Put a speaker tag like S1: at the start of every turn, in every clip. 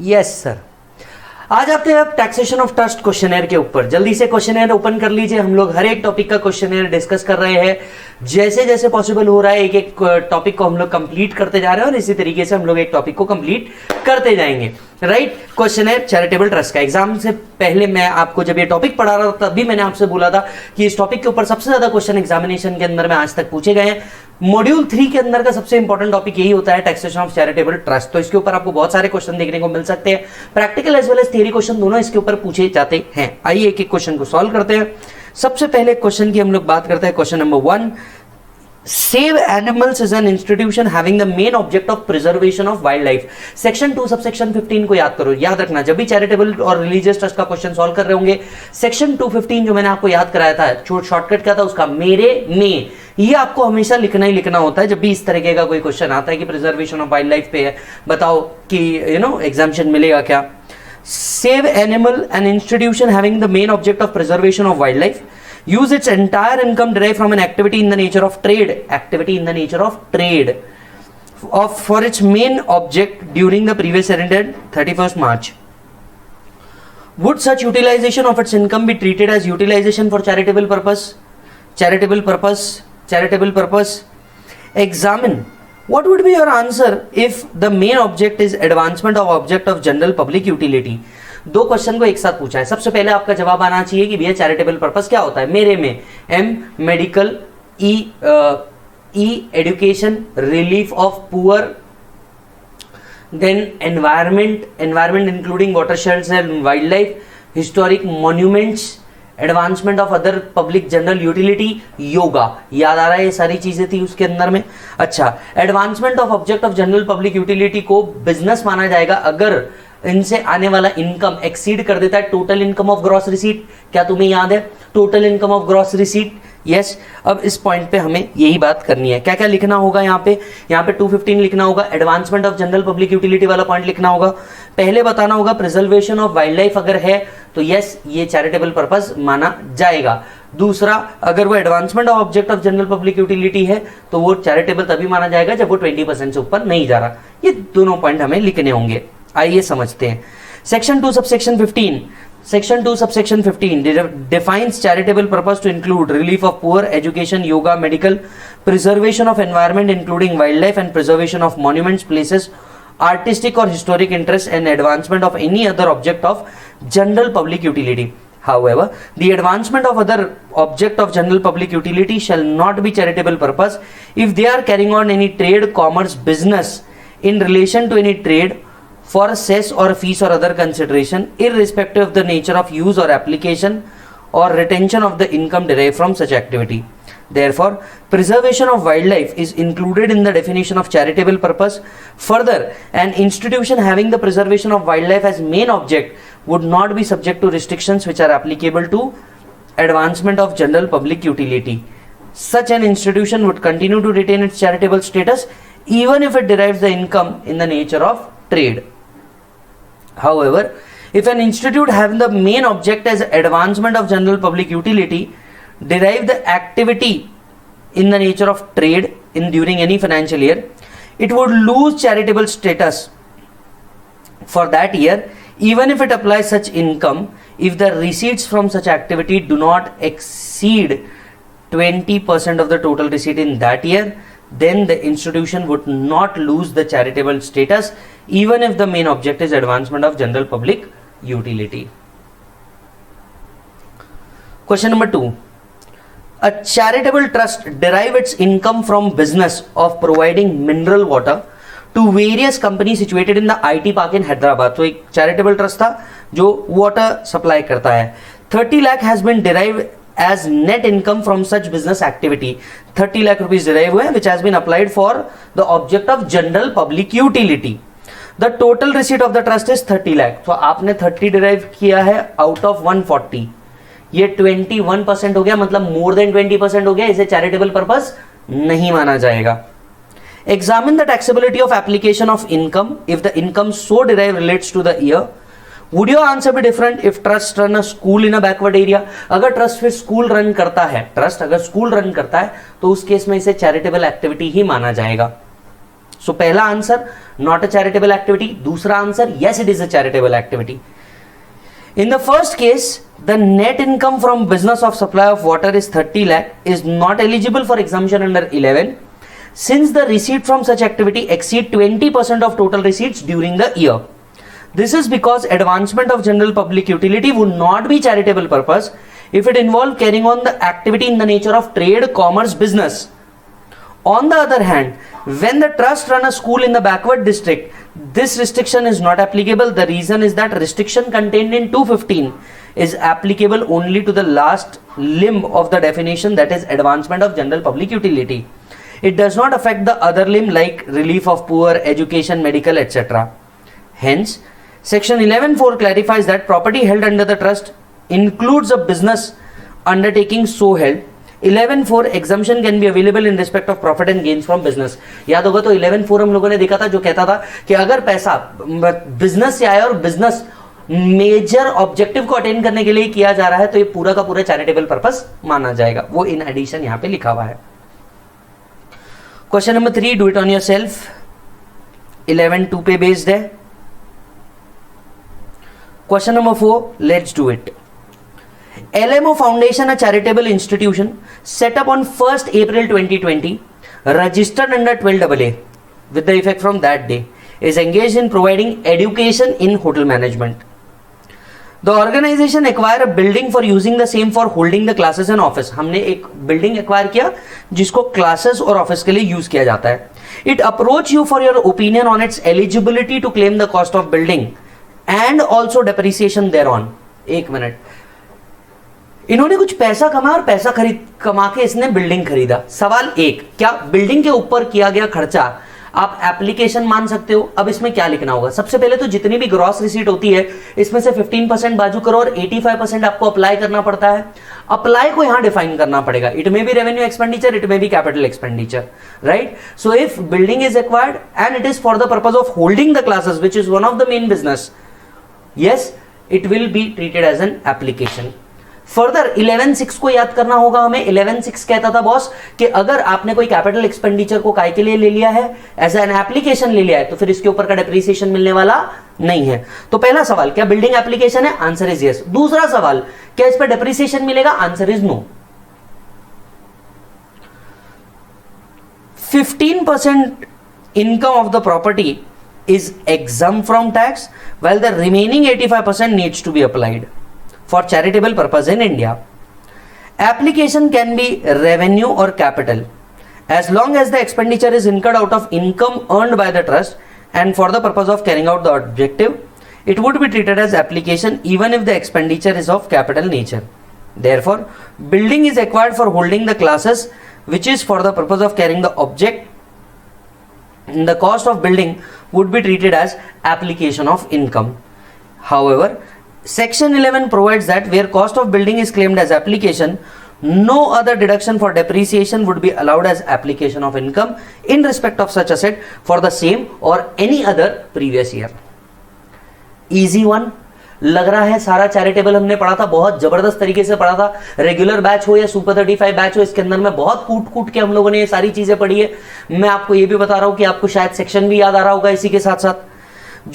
S1: Yes sir. आज आते हैं अब टैक्सेशन ऑफ ट्रस्ट क्वेश्चनर के ऊपर। जल्दी से क्वेश्चनर ओपन कर लीजिए। हम लोग हर एक टॉपिक का क्वेश्चनर डिस्कस कर रहे हैं, जैसे जैसे पॉसिबल हो रहा है एक एक टॉपिक को हम लोग कंप्लीट करते जा रहे हैं और इसी तरीके से हम लोग एक टॉपिक को कंप्लीट करते जाएंगे। राइट, क्वेश्चनर चैरिटेबल ट्रस्ट का। एग्जाम से पहले मैं आपको जब ये टॉपिक पढ़ा रहा था तब भी मैंने आपसे बोला था कि इस टॉपिक के ऊपर सबसे ज्यादा क्वेश्चन एग्जामिनेशन के अंदर में आज तक पूछे गए हैं। मॉड्यूल 3 के अंदर का सबसे इंपॉर्टेंट टॉपिक यही होता है, टैक्सेशन ऑफ चैरिटेबल ट्रस्ट। तो इसके ऊपर आपको बहुत सारे क्वेश्चन देखने को मिल सकते हैं, practical as well as theory question दोनों इसके ऊपर पूछे जाते हैं। आइए एक एक क्वेश्चन को सॉल्व करते हैं। सबसे पहले क्वेश्चन की हम लोग बात करते हैं। Question number 1, Save Animals is an institution having the main object of preservation of wildlife। Section 2 subsection 15 को याद करो। याद रखना, जब भी चैरिटेबल और रिलीजियस ट्रस्ट का क्वेश्चन सॉल्व कर रहे होंगे, सेक्शन 215 जो मैंने आपको याद कराया था, शॉर्टकट क्या था उसका, मेरे में, ये आपको हमेशा लिखना ही लिखना होता है। जब भी इस तरीके का कोई क्वेश्चन आता है कि प्रिजर्वेशन ऑफ वाइल्ड लाइफ पे है, बताओ कि एग्जामिशन मिलेगा क्या। Save animal an institution having the main object of preservation of wildlife, use its entire income derived from an activity in the nature of trade, for its main object during the previous year ended 31st March. Would such utilization of its income be treated as utilization for charitable purpose? Examine. What would be your answer if the main object is advancement of object of general public utility? दो question को एक साथ पूछा है। सबसे पहले आपका जवाब आना चाहिए कि भैया चैरिटेबल पर्पस क्या होता है। मेरे में M medical, E education, relief of poor, then environment including watersheds and wild life, historic monuments, advancement of other public general utility, yoga. याद आ रहा है ये सारी चीजें थी उसके अंदर में। अच्छा, advancement of object of general public utility को बिजनेस माना जाएगा अगर इनसे आने वाला इनकम एक्सीड कर देता है total income of gross receipt. क्या तुम्हें याद है total income of gross receipt? Yes. अब इस पॉइंट पे हमें यही बात करनी है। क्या क्या लिखना होगा यहाँ पे 215 लिखना होगा, advancement of general public utility वाला पॉइंट लिखना होगा। पहले बताना होगा प्रिजर्वेशन ऑफ वाइल्ड लाइफ अगर है तो यस ये चैरिटेबल पर्पस माना जाएगा। दूसरा, अगर वो advancement of object of general public utility है तो वो चैरिटेबल तभी माना जाएगा जब वो 20% से ऊपर नहीं जा रहा। ये दोनों पॉइंट हमें लिखने होंगे। आइए समझते हैं। Section 2 subsection 15 defines charitable purpose to include relief of poor, education, yoga, medical, preservation of environment including wildlife and preservation of monuments, places, artistic or historic interest and advancement of any other object of general public utility. However, the advancement of other object of general public utility shall not be charitable purpose if they are carrying on any trade, commerce, business in relation to any trade for cess or fees or other consideration, irrespective of the nature of use or application or retention of the income derived from such activity. Therefore, preservation of wildlife is included in the definition of charitable purpose. Further, an institution having the preservation of wildlife as main object would not be subject to restrictions which are applicable to advancement of general public utility. Such an institution would continue to retain its charitable status even if it derives the income in the nature of trade. However, if an institute having the main object as advancement of general public utility derive the activity in the nature of trade in during any financial year, it would lose charitable status for that year even if it applies such income if the receipts from such activity do not exceed 20% of the total receipt in that year. Then the institution would not lose the charitable status even if the main object is advancement of general public utility. Question number 2. A charitable trust derive its income from business of providing mineral water to various companies situated in the IT park in Hyderabad. तो एक charitable trust था जो water supply करता है। 30 lakh has been derived as net income from such business activity. 30 lakh rupees derive हुए which has been applied for the object of general public utility. The total receipt of the trust is 30 lakh. तो आपने 30 derive किया है out of 140. ये 21% हो गया, मतलब more than 20% हो गया। इसे charitable purpose नहीं माना जाएगा। Examine the taxability of application of income if the income so derived relates to the year. Would your answer be different if trust run a school in a backward area? अगर trust फिर school run करता है, trust अगर school run करता है तो उस case में इसे चैरिटेबल एक्टिविटी ही माना जाएगा। सो पहला answer not a charitable activity, दूसरा answer yes it is a charitable activity. In the first case, the net income from business of supply of water is 30 lakh is not eligible for exemption under 11 since the receipt from such activity exceed 20% of total receipts during the year. This is because advancement of general public utility would not be charitable purpose if it involved carrying on the activity in the nature of trade, commerce, business. On the other hand, when the trust run a school in the backward district, this restriction is not applicable. The reason is that restriction contained in 215 is applicable only to the last limb of the definition, that is advancement of general public utility. It does not affect the other limb like relief of poor, education, medical, etc. Hence, section 11(4) clarifies that property held under the trust includes a business undertaking so held. 11(4) exemption can be available in respect of profit and gains from business. याद होगा तो 11(4) हम लोगों ने देखा था जो कहता था कि अगर पैसा बिजनेस से आया और बिजनेस मेजर ऑब्जेक्टिव को अटेन करने के लिए किया जा रहा है तो ये पूरा का पूरा चैरिटेबल पर्पस माना जाएगा. वो इन एडिशन यहां पे लिखा हुआ है. Question number 3, do it on your self. 11(2) पे बेस्ड है. Question number 4, let's do it. LMO Foundation, a charitable institution set up on 1st April 2020, registered under 12AA with the effect from that day, is engaged in providing education in hotel management. The organization acquired a building for using the same for holding the classes and office. हमने एक building acquire किया जिसको classes और office के लिए use किया जाता है. It approached you for your opinion on its eligibility to claim the cost of building and also depreciation thereon. एक मिनट, इन्होंने कुछ पैसा कमाया और पैसा कमा के इसने बिल्डिंग खरीदा. सवाल एक, क्या बिल्डिंग के ऊपर किया गया खर्चा आप एप्लीकेशन मान सकते हो? अब इसमें क्या लिखना होगा? सबसे पहले तो जितनी भी ग्रॉस रिसीट होती है इसमें से 15% बाजू करो और 85% आपको अप्लाई करना पड़ता है. अप्लाई को यहां डिफाइन करना पड़ेगा. It may be revenue expenditure, it may be capital expenditure, right? So if building is acquired and it is for the purpose of holding the classes which is one of the main business, yes, it will be treated as an application. Further 11(6) को याद करना होगा हमें. 11(6) कहता था boss कि अगर आपने कोई कैपिटल एक्सपेंडिचर को काय के लिए ले लिया है, एज एन एप्लीकेशन ले लिया है, तो फिर इसके ऊपर का डेप्रिसिएशन मिलने वाला नहीं है. तो पहला सवाल, क्या बिल्डिंग एप्लीकेशन है? Answer is yes. दूसरा सवाल, क्या इस पर डेप्रिसिएशन मिलेगा? Answer is no. 15% income of the property is exempt from tax while the remaining 85% needs to be applied for charitable purpose in India. Application can be revenue or capital as long as the expenditure is incurred out of income earned by the trust and for the purpose of carrying out the objective, it would be treated as application even if the expenditure is of capital nature. Therefore, building is acquired for holding the classes which is for the purpose of carrying the object. The cost of building would be treated as application of income. However, Section 11 provides that where cost of building is claimed as application, no other deduction for depreciation would be allowed as application of income in respect of such asset for the same or any other previous year. Easy one. लग रहा है सारा charitable हमने पढ़ा था, बहुत जबरदस्त तरीके से पढ़ा था. रेगुलर बैच हो या सुपर 35 बैच हो, इसके अंदर में बहुत कूट के हम लोगों ने ये सारी चीजें पढ़ी है. मैं आपको ये भी बता रहा हूं कि आपको शायद सेक्शन भी याद आ रहा होगा इसी के साथ साथ.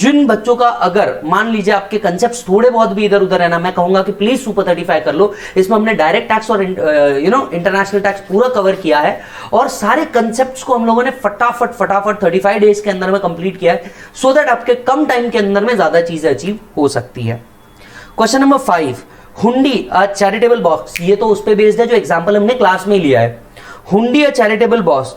S1: जिन बच्चों का अगर मान लीजिए आपके कंसेप्ट्स थोड़े बहुत भी इधर उधर है ना, मैं कहूंगा कि प्लीज सुपर 35 कर लो. इसमें हमने डायरेक्ट टैक्स और इंटरनेशनल टैक्स पूरा कवर किया है और सारे कंसेप्ट्स को हम लोगों ने फटाफट 35 डेज के अंदर में कंप्लीट किया है, सो दैट आपके कम टाइम के अंदर में ज्यादा चीजें अचीव हो सकती है. क्वेश्चन नंबर 5, हुंडी अ चैरिटेबल बॉक्स. ये तो उस पे बेस्ड है जो एग्जांपल हमने क्लास में लिया है. हुंडी अ charitable box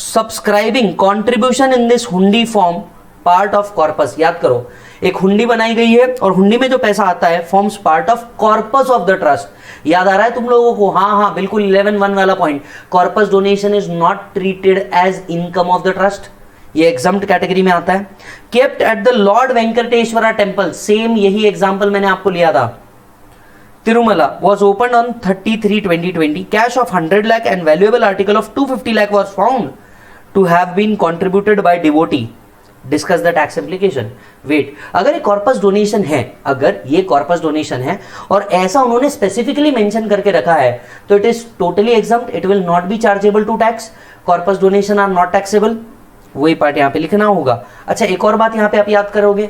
S1: subscribing contribution in this हुंडी फॉर्म पार्ट ऑफ कॉर्पस. याद करो, एक हुंडी बनाई गई है और हुंडी में जो पैसा आता है forms part of corpus of the trust. याद आ रहा है तुम लोगों को? हाँ, बिल्कुल 11(1) वाला point. Corpus donation is not treated as income of the trust. ये एग्जम्प्ट कैटेगरी में आता है. Kept at the Lord Venkateswara temple. Same यही एग्जाम्पल मैंने आपको लिया था. Tirumala was opened on 30/3/2020. Cash of 100 lakh and valuable article of 250 lakh was found to have been contributed by devotee. Discuss the tax implication. Wait, अगर ये corpus donation है, अगर ये कॉर्पस डोनेशन है और ऐसा उन्होंने स्पेसिफिकली मेंशन करके रखा है, तो it is totally exempt. It will not be chargeable to tax. Corpus donation are not taxable. वही पार्ट यहाँ पे लिखना होगा। अच्छा, एक और बात यहाँ पे आप याद करोगे,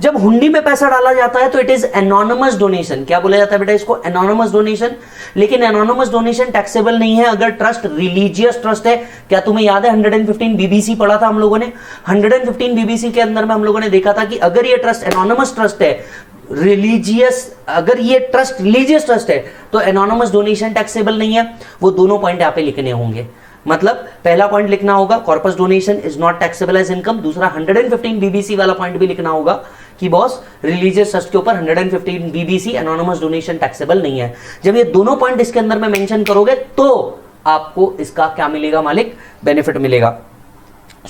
S1: जब हुंडी में पैसा डाला जाता है तो इट इज एनोनिमस डोनेशन। क्या बोला जाता है बेटा इसको? Anonymous donation. लेकिन एनोनिमस डोनेशन टैक्सेबल नहीं है अगर ट्रस्ट रिलीजियस ट्रस्ट है। क्या तुम्हें याद है 115 बीबीसी पढ़ा था हम लोगों ने? 115 बीबीसी के अंदर में हम लोगों ने देखा था कि अगर ये ट्रस्ट एनोनिमस ट्रस्ट है, रिलीजियस, अगर ये ट्रस्ट रिलीजियस ट्रस्ट है तो एनोनिमस डोनेशन टैक्सेबल नहीं है। वो दोनों पॉइंट यहाँ पे लिखने होंगे। मतलब पहला पॉइंट लिखना होगा corpus donation is not taxable as income. दूसरा 115 बीबीसी वाला पॉइंट भी लिखना होगा कि बॉस रिलीजियस ट्रस्ट के ऊपर 115 बीबीसी एनोनिमस डोनेशन टैक्सेबल नहीं है। जब ये दोनों पॉइंट इसके अंदर में मेंशन करोगे तो आपको इसका क्या मिलेगा मालिक? बेनिफिट मिलेगा।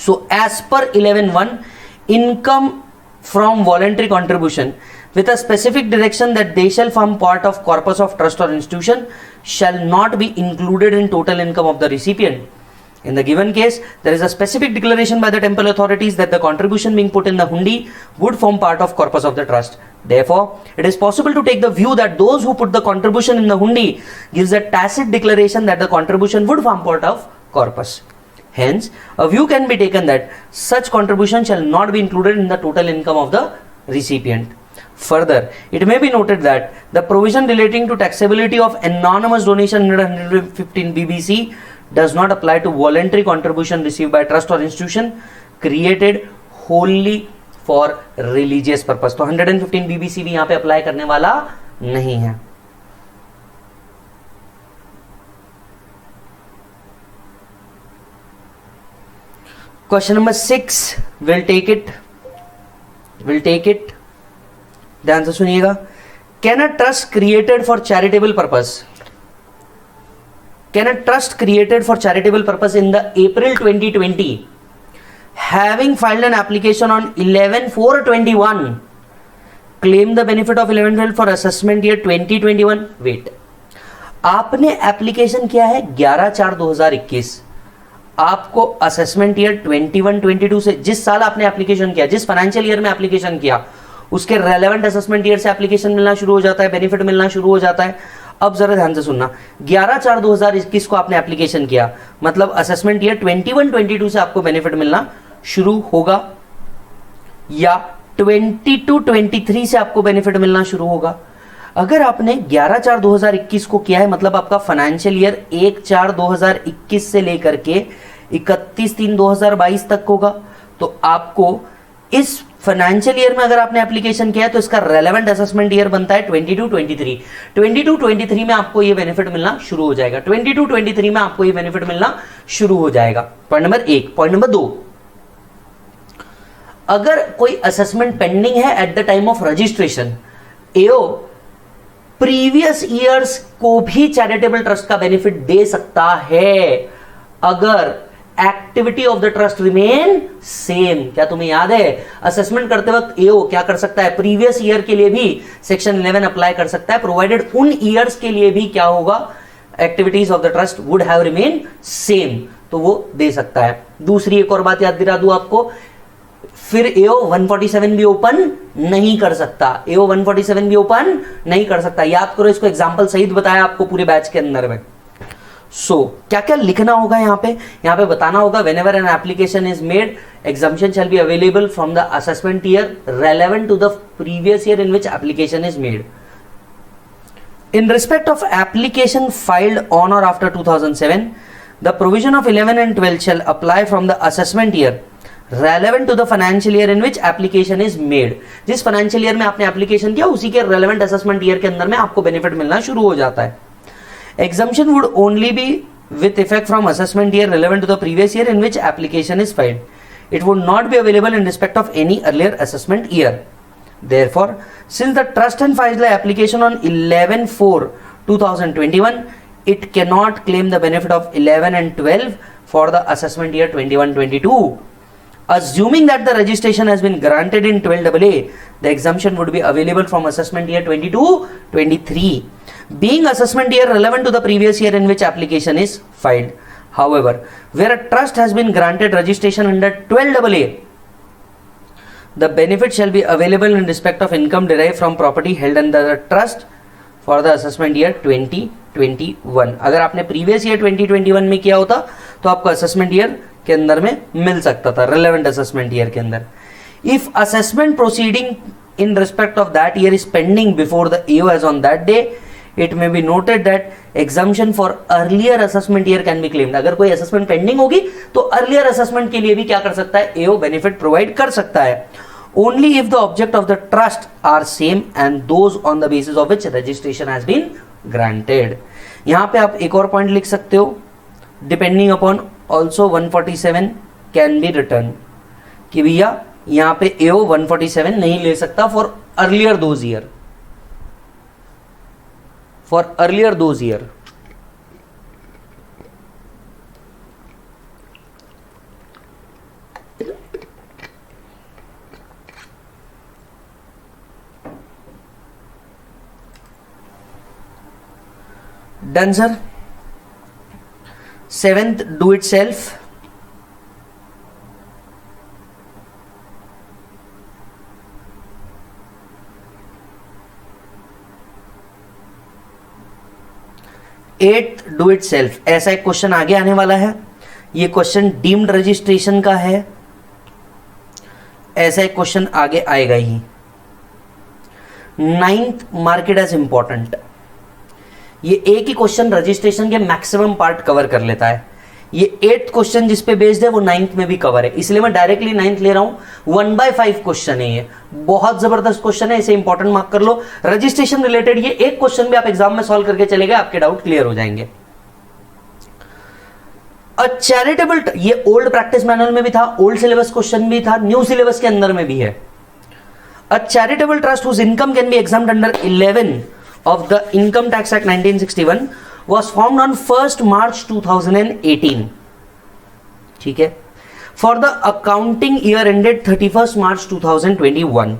S1: सो as per 11(1), income from voluntary contribution with a specific direction that they shall form part of corpus of trust or institution shall not be included in total income of the recipient. In the given case, there is a specific declaration by the temple authorities that the contribution being put in the hundi would form part of corpus of the trust. Therefore, it is possible to take the view that those who put the contribution in the hundi gives a tacit declaration that the contribution would form part of corpus. Hence, a view can be taken that such contribution shall not be included in the total income of the recipient. Further, it may be noted that the provision relating to taxability of anonymous donation under 115 BBC does not apply to voluntary contribution received by trust or institution created wholly for religious purpose. तो 115 BBC भी यहाँ पे apply करने वाला नहीं है। Question number 6, we'll take it ध्यान से सुनिएगा। Can a trust created for charitable purpose in the April 2020 having filed an application on 11/4/21 claim the benefit of 11/12 for assessment year 2021? Wait, आपने एप्लीकेशन किया है 11/4/2021, आपको असेसमेंट ईयर 21-22 से, जिस साल आपने एप्लीकेशन किया, जिस फाइनेंशियल ईयर में एप्लीकेशन किया, उसके रेलेवेंट असेसमेंट ईयर से एप्लीकेशन मिलना शुरू हो जाता है, बेनिफिट मिलना शुरू हो जाता है। अब जरा ध्यान से सुनना, 11/4/2021 को आपने एप्लीकेशन किया, मतलब असेसमेंट ईयर 21-22 से आपको बेनिफिट मिलना शुरू होगा, या 22-23 से आपको बेनिफिट मिलना शुरू होगा। अगर आपने 11/4/2021 को किया है, मतलब आपका फाइनेंशियल ईयर 1/4/2021 से लेकर के 31/3/2022 तक होगा। तो आपको इस फाइनेंशियल ईयर में अगर आपने एप्लीकेशन किया है तो इसका रेलेवेंट असेसमेंट ईयर बनता है 22-23। 22-23 में आपको ये बेनिफिट मिलना शुरू हो जाएगा। 22-23 में आपको ये बेनिफिट मिलना शुरू हो जाएगा। Point number 1। पॉइंट नंबर 2, अगर कोई असेसमेंट पेंडिंग है at the time of registration, AO previous years को भी चैरिटेबल ट्रस्ट का बेनिफिट दे सकता है अगर activity of the trust remain same. क्या तुम्हें याद है असेसमेंट करते वक्त एओ क्या कर सकता है? प्रीवियस ईयर के लिए भी सेक्शन 11 अप्लाई कर सकता है, प्रोवाइडेड उन ईयर्स के लिए भी क्या होगा? Activities of the trust would have remain same, तो वो दे सकता है। दूसरी एक और बात याद दिला दूं आपको, फिर एओ 147 भी ओपन नहीं कर सकता। एओ 147 भी ओपन नहीं कर सकता। याद करो इसको, एग्जाम्पल सहित बताया आपको पूरे बैच के अंदर में। क्या क्या लिखना होगा यहाँ पे बताना होगा, whenever an application is made, exemption shall be available from the assessment year relevant to the previous year in which application is made. In respect of application filed on or after 2007, the provision of 11 and 12 shall apply from the assessment year relevant to the financial year in which application is made. जिस financial year में आपने application किया उसी के relevant assessment year के अंदर में आपको benefit मिलना शुरू हो जाता है। Exemption would only be with effect from assessment year relevant to the previous year in which application is filed. It would not be available in respect of any earlier assessment year. Therefore, since the trust and filed the application on 11/4/2021, it cannot claim the benefit of 11 and 12 for the assessment year 21-22. Assuming that the registration has been granted in 12AA, the exemption would be available from assessment year 22-23. Being assessment year relevant to the previous year in which application is filed. However, where a trust has been granted registration under 12AA, the benefit shall be available in respect of income derived from property held under the trust for the assessment year 2021. अगर आपने previous year 2021 में किया होता तो आपको assessment year के अंदर में मिल सकता था, रिलेवेंट असेसमेंट ईयर के अंदर। If assessment proceeding in respect of that year is pending before the AO as on that day, it may be noted that exemption for earlier assessment year can be claimed। अगर कोई assessment pending होगी तो earlier assessment के लिए भी क्या कर सकता है, AO benefit provide कर सकता है। Only if the object of the trust are same and those on the basis of which registration has been granted। यहाँ पे आप एक और पॉइंट लिख सकते हो, depending upon also 147 can be written, कि भैया यहां पे AO 147 नहीं ले सकता for earlier those year, for earlier those year. Done sir. 7th, do it self. Eight do it self, ऐसा एक क्वेश्चन आगे आने वाला है। ये क्वेश्चन डीम्ड रजिस्ट्रेशन का है, ऐसा एक क्वेश्चन आगे आएगा ही। 9th मार्केट एज इंपॉर्टेंट, ये एक ही क्वेश्चन रजिस्ट्रेशन के मैक्सिमम पार्ट कवर कर लेता है। ये 8th क्वेश्चन जिस पे बेस्ड है वो 9th में भी कवर है, इसलिए मैं डायरेक्टली 9th ले रहा हूं। 1/5 क्वेश्चन है, ये बहुत जबरदस्त क्वेश्चन है, इसे इंपॉर्टेंट मार्क कर लो। रजिस्ट्रेशन रिलेटेड ये एक क्वेश्चन भी आप एग्जाम में सॉल्व करके चले गए, आपके डाउट क्लियर हो जाएंगे। चैरिटेबल, ये ओल्ड प्रैक्टिस मैनुअल में भी था, ओल्ड सिलेबस क्वेश्चन भी था, न्यू सिलेबस के अंदर में भी है। A charitable trust whose income can be exempted under 11 of the Income Tax Act 1961 was formed on 1st March 2018। ठीक है। For the accounting year ended 31st March 2021,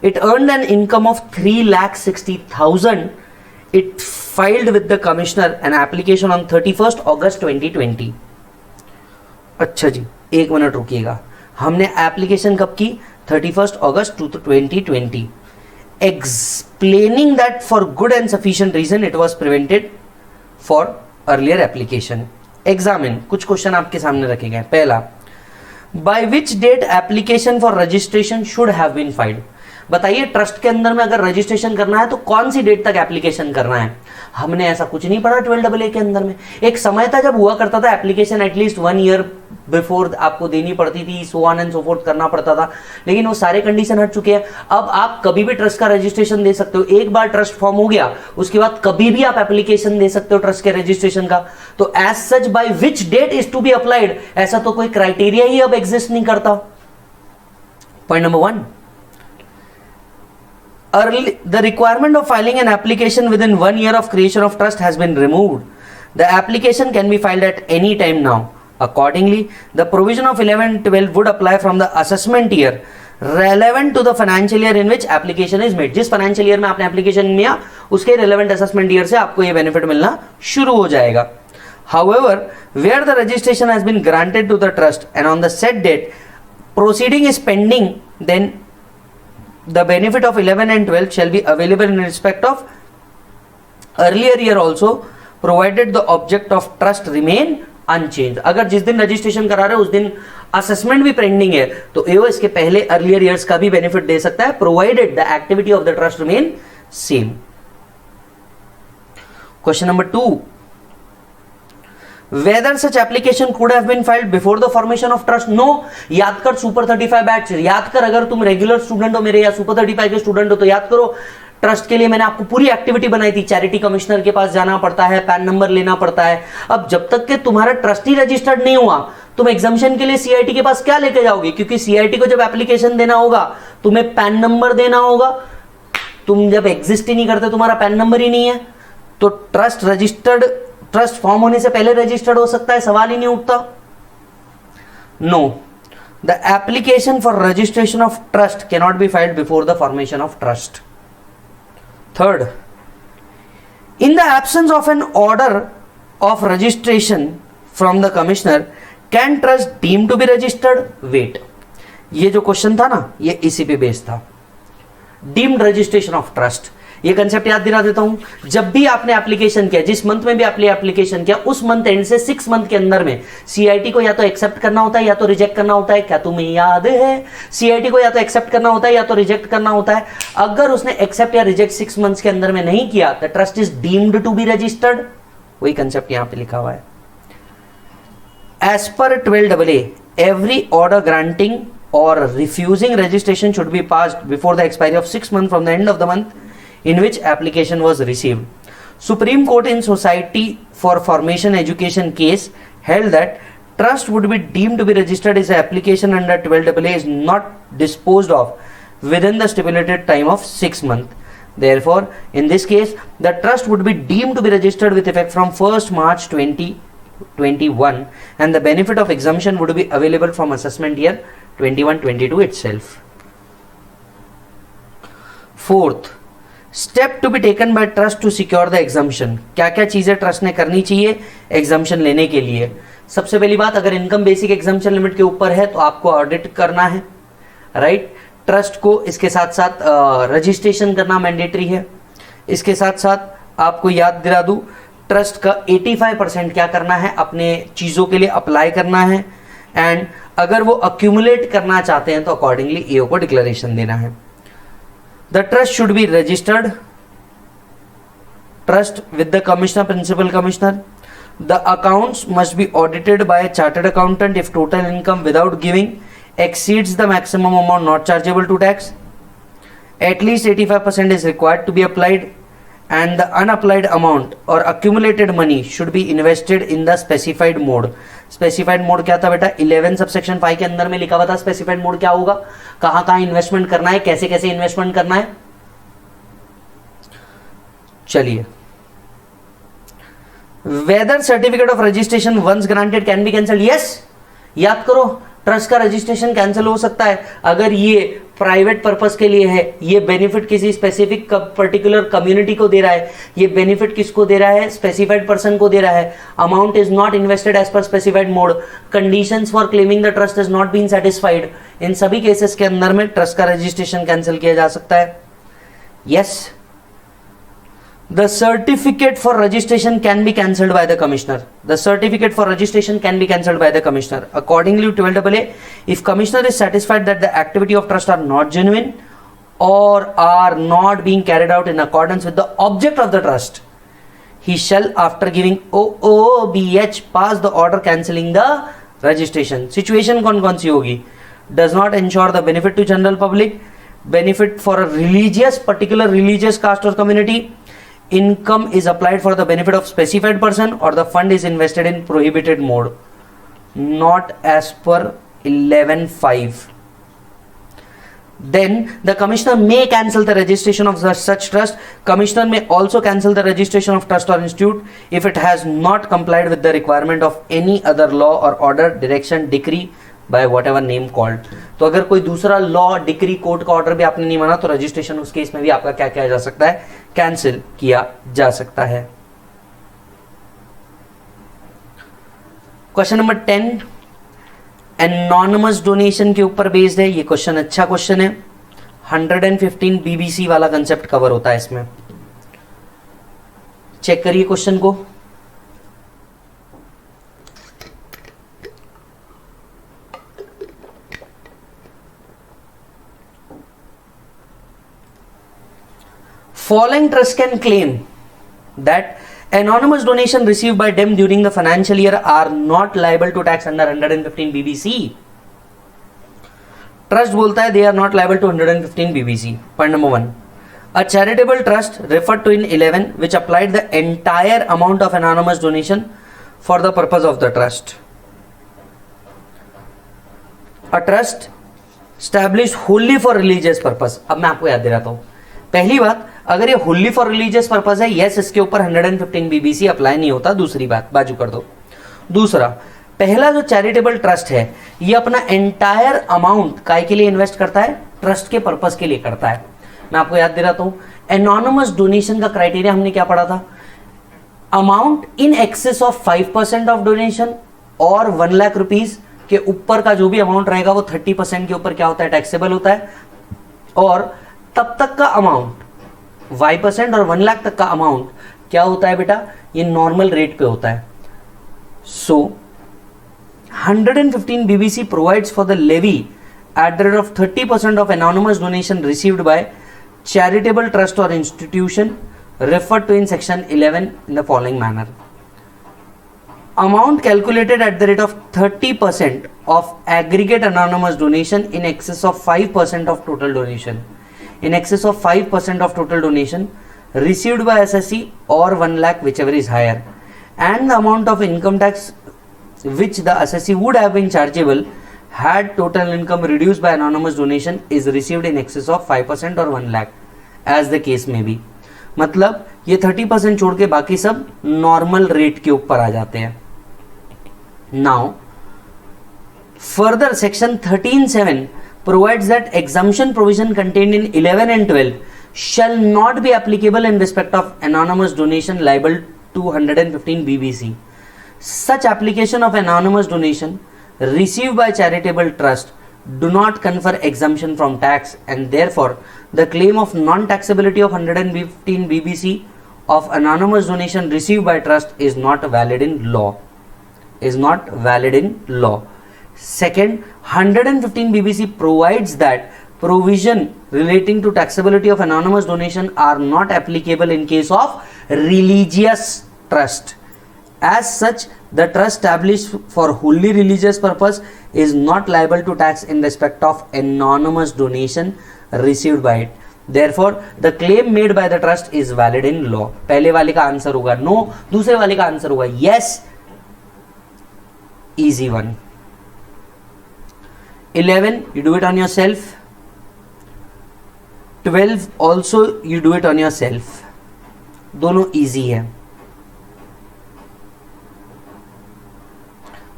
S1: it earned an income of 3,60,000। It filed with the commissioner an application on 31st August 2020। अच्छा जी, एक minute रुकिएगा, हमने application कब की? 31st August 2020। Explaining that for good and sufficient reason it was prevented for earlier application। Examine, कुछ question आपके सामने रखे गए। पहला, by which date application for registration should have been filed। बताइए, ट्रस्ट के अंदर में अगर रजिस्ट्रेशन करना है तो कौन सी डेट तक एप्लीकेशन करना है? हमने ऐसा कुछ नहीं पढ़ा 12AA के अंदर में। एक समय था जब हुआ करता था एप्लीकेशन एटलीस्ट 1 ईयर बिफोर आपको देनी पड़ती थी, so on and so fourth करना पड़ता था, लेकिन वो सारे कंडीशन हट चुके हैं। अब आप कभी भी ट्रस्ट का रजिस्ट्रेशन दे सकते हो। एक बार ट्रस्ट फॉर्म हो गया उसके बाद कभी भी आप एप्लीकेशन दे सकते हो ट्रस्ट के रजिस्ट्रेशन का। तो as such by which date is to be applied, ऐसा तो कोई क्राइटेरिया ही अब एग्जिस्ट नहीं करता। Point number 1, the requirement of filing an application within 1 year of creation of trust has been removed। The application can be filed at any time now। Accordingly, the provision of 11-12 would apply from the assessment year relevant to the financial year in which application is made। जिस financial year में आपने application किया उसके relevant assessment year से आपको ये benefit मिलना शुरू हो जाएगा। However, where the registration has been granted to the trust and on the said date proceeding is pending, then the benefit of 11 and 12 shall be available in respect of earlier year also, provided the object of trust remain unchanged। अगर जिस दिन registration करा रहे हो उस दिन assessment भी pending है तो एओ इसके पहले अर्लियर ईयर्स का भी बेनिफिट दे सकता है, provided the activity of the trust remain same. Question number 2, whether such application could have been filed before the formation of trust। no। याद कर सुपर 35 बैच, याद कर, अगर तुम रेगुलर स्टूडेंट हो मेरे या सुपर 35 के स्टूडेंट हो तो याद करो, ट्रस्ट के लिए मैंने आपको पूरी एक्टिविटी बनाई थी। चैरिटी कमिश्नर के पास जाना पड़ता है, पैन नंबर लेना पड़ता है। अब जब तक कि तुम्हारा ट्रस्टी रजिस्टर्ड नहीं हुआ तुम एग्जामिशन के लिए सीआईटी के पास क्या लेके जाओगे? क्योंकि सीआईटी को जब एप्लीकेशन देना होगा तुम्हें पैन नंबर देना होगा। तुम जब एग्जिस्ट ही नहीं करते, तुम्हारा पैन नंबर ही नहीं है, तो ट्रस्ट रजिस्टर्ड, ट्रस्ट फॉर्म होने से पहले रजिस्टर्ड हो सकता है, सवाल ही नहीं उठता। No, the application for registration of trust can not be filed before the formation of trust. Third, in the absence of an order of registration from the commissioner can trust deem to be registered. Wait, ये जो question था ना ये इसी पे based था। Deemed registration of trust, ये concept याद दिला देता हूं, जब भी आपने एप्लीकेशन किया, जिस मंथ में भी आपने एप्लीकेशन किया, उस मंथ एंड से 6 मंथ के अंदर में सीआईटी को या तो एक्सेप्ट करना होता है या तो रिजेक्ट करना होता है। क्या तुम्हें याद है? सीआईटी को या तो एक्सेप्ट करना होता है या तो रिजेक्ट करना होता है। अगर उसने एक्सेप्ट या रिजेक्ट 6 मंथ्स के अंदर में नहीं किया, the trust is deemed to be registered. वही कंसेप्ट यहां पे लिखा हुआ है। As per 12AA, every order granting or refusing registration should be passed before the expiry of 6 months from the end of the month in which application was received. Supreme Court in Society for Formation Education case held that trust would be deemed to be registered if the application under 12AA is not disposed of within the stipulated time of 6 months. Therefore, in this case, the trust would be deemed to be registered with effect from 1st March 2021 and the benefit of exemption would be available from assessment year 21-22 itself. Fourth, step to be taken by trust to secure the exemption. क्या क्या चीजें trust ने करनी चाहिए exemption लेने के लिए? सबसे पहली बात, अगर इनकम बेसिक एग्जाम्शन लिमिट के ऊपर है तो आपको ऑडिट करना है, राइट। ट्रस्ट को इसके साथ साथ रजिस्ट्रेशन करना मैंडेटरी है। इसके साथ साथ आपको याद दिला दूं, ट्रस्ट का 85% क्या करना है, अपने चीजों के लिए अप्लाई करना है, एंड अगर वो अक्यूमुलेट करना चाहते हैं तो अकॉर्डिंगली ईओ को डिक्लेरेशन देना है। The trust should be registered trust with the commissioner, principal commissioner. The accounts must be audited by a chartered accountant if total income without giving exceeds the maximum amount not chargeable to tax. At least 85% is required to be applied and the unapplied amount or accumulated money should be invested in the specified mode. Specified mode क्या था बेटा? 11 subsection 5 के अंदर में लिखा हुआ था specified mode क्या होगा, कहां कहां इन्वेस्टमेंट करना है, कैसे कैसे इन्वेस्टमेंट करना है। चलिए, whether certificate of registration once granted can be cancelled. Yes, याद करो, ट्रस्ट का रजिस्ट्रेशन कैंसिल हो सकता है अगर ये प्राइवेट पर्पस के लिए है, ये बेनिफिट किसी स्पेसिफिक पर्टिकुलर कम्युनिटी को दे रहा है, ये बेनिफिट किसको दे रहा है, स्पेसिफाइड पर्सन को दे रहा है, amount is not invested as per specified mode, conditions for claiming the trust is not been satisfied. इन सभी केसेस के अंदर में ट्रस्ट का रजिस्ट्रेशन कैंसिल किया जा सकता है। Yes, the certificate for registration can be cancelled by the commissioner. The certificate for registration can be cancelled by the commissioner. Accordingly to 12AA, if commissioner is satisfied that the activity of trust are not genuine or are not being carried out in accordance with the object of the trust, he shall, after giving OOBH, pass the order cancelling the registration. Situation कौन कौन सी होगी? Does not ensure the benefit to general public, benefit for a religious, particular religious caste or community, income is applied for the benefit of specified person, or the fund is invested in prohibited mode, not as per 11(5). Then the commissioner may cancel the registration of such trust. Commissioner may also cancel the registration of trust or institute if it has not complied with the requirement of any other law or order, direction, decree by whatever name called. तो अगर कोई दूसरा law, decree, court का order भी आपने नहीं माना तो रजिस्ट्रेशन उस केस में भी आपका क्या किया जा सकता है, कैंसिल किया जा सकता है। क्वेश्चन नंबर 10 एनोनिमस डोनेशन के ऊपर बेस्ड है। ये क्वेश्चन अच्छा क्वेश्चन है, 115 बीबीसी वाला कंसेप्ट कवर होता है इसमें। चेक करिए क्वेश्चन को। Following trust can claim that anonymous donation received by them during the financial year are not liable to tax under 115 BBC. Trust बोलता है they are not liable to 115 BBC. Point number 1. A charitable trust referred to in 11 which applied the entire amount of anonymous donation for the purpose of the trust. A trust established wholly for religious purpose. अब मैं आपको याद दे रहा हूं। पहली बात, अगर ये होली फॉर रिलीजियस पर्पस है, यस, इसके ऊपर 115 बीबीसी अप्लाई नहीं होता। दूसरी बात बाजू कर दो। दूसरा, पहला जो चैरिटेबल ट्रस्ट है ये अपना एंटायर अमाउंट काय के लिए इन्वेस्ट करता है, ट्रस्ट के पर्पस के लिए करता है। मैं आपको याद दे रहा हूं, एनोनिमस डोनेशन का क्राइटेरिया हमने क्या पढ़ा था, amount in excess of 5% of donation और 1 लाख रुपीज के ऊपर का जो भी अमाउंट रहेगा वो 30% के ऊपर क्या होता है, टैक्सेबल होता है। और तब तक का अमाउंट y% और 1 लाख तक का अमाउंट क्या होता है बेटा, ये नॉर्मल रेट पे होता है. सो 115 BBC provides for the levy at the rate of 30% of anonymous donation received by charitable trust or institution referred to in section 11 in the following manner. Amount calculated at the rate of 30% of aggregate anonymous donation in excess of 5% of total donation. In excess of 5% of total donation received by SSC or 1 lakh, whichever is higher, and the amount of income tax which the assessee would have been chargeable had total income reduced by anonymous donation is received in excess of 5% or 1 lakh, as the case may be. मतलब ये 30% छोड़ के बाकी सब normal rate के ऊपर आ जाते हैं. Now, further section 13(7) provides that exemption provision contained in 11 and 12 shall not be applicable in respect of anonymous donation liable to 115 BBC. Such application of anonymous donation received by charitable trust do not confer exemption from tax, and therefore the claim of non-taxability of 115 BBC of anonymous donation received by trust is not valid in law. Second, 115 BBC provides that provision relating to taxability of anonymous donation are not applicable in case of religious trust. As such, the trust established for wholly religious purpose is not liable to tax in respect of anonymous donation received by it. Therefore, the claim made by the trust is valid in law. पहले वाले का answer होगा no, दूसरे वाले का answer होगा yes. Easy one. 11 you do it on yourself. 12 also you do it on yourself. दोनों easy है.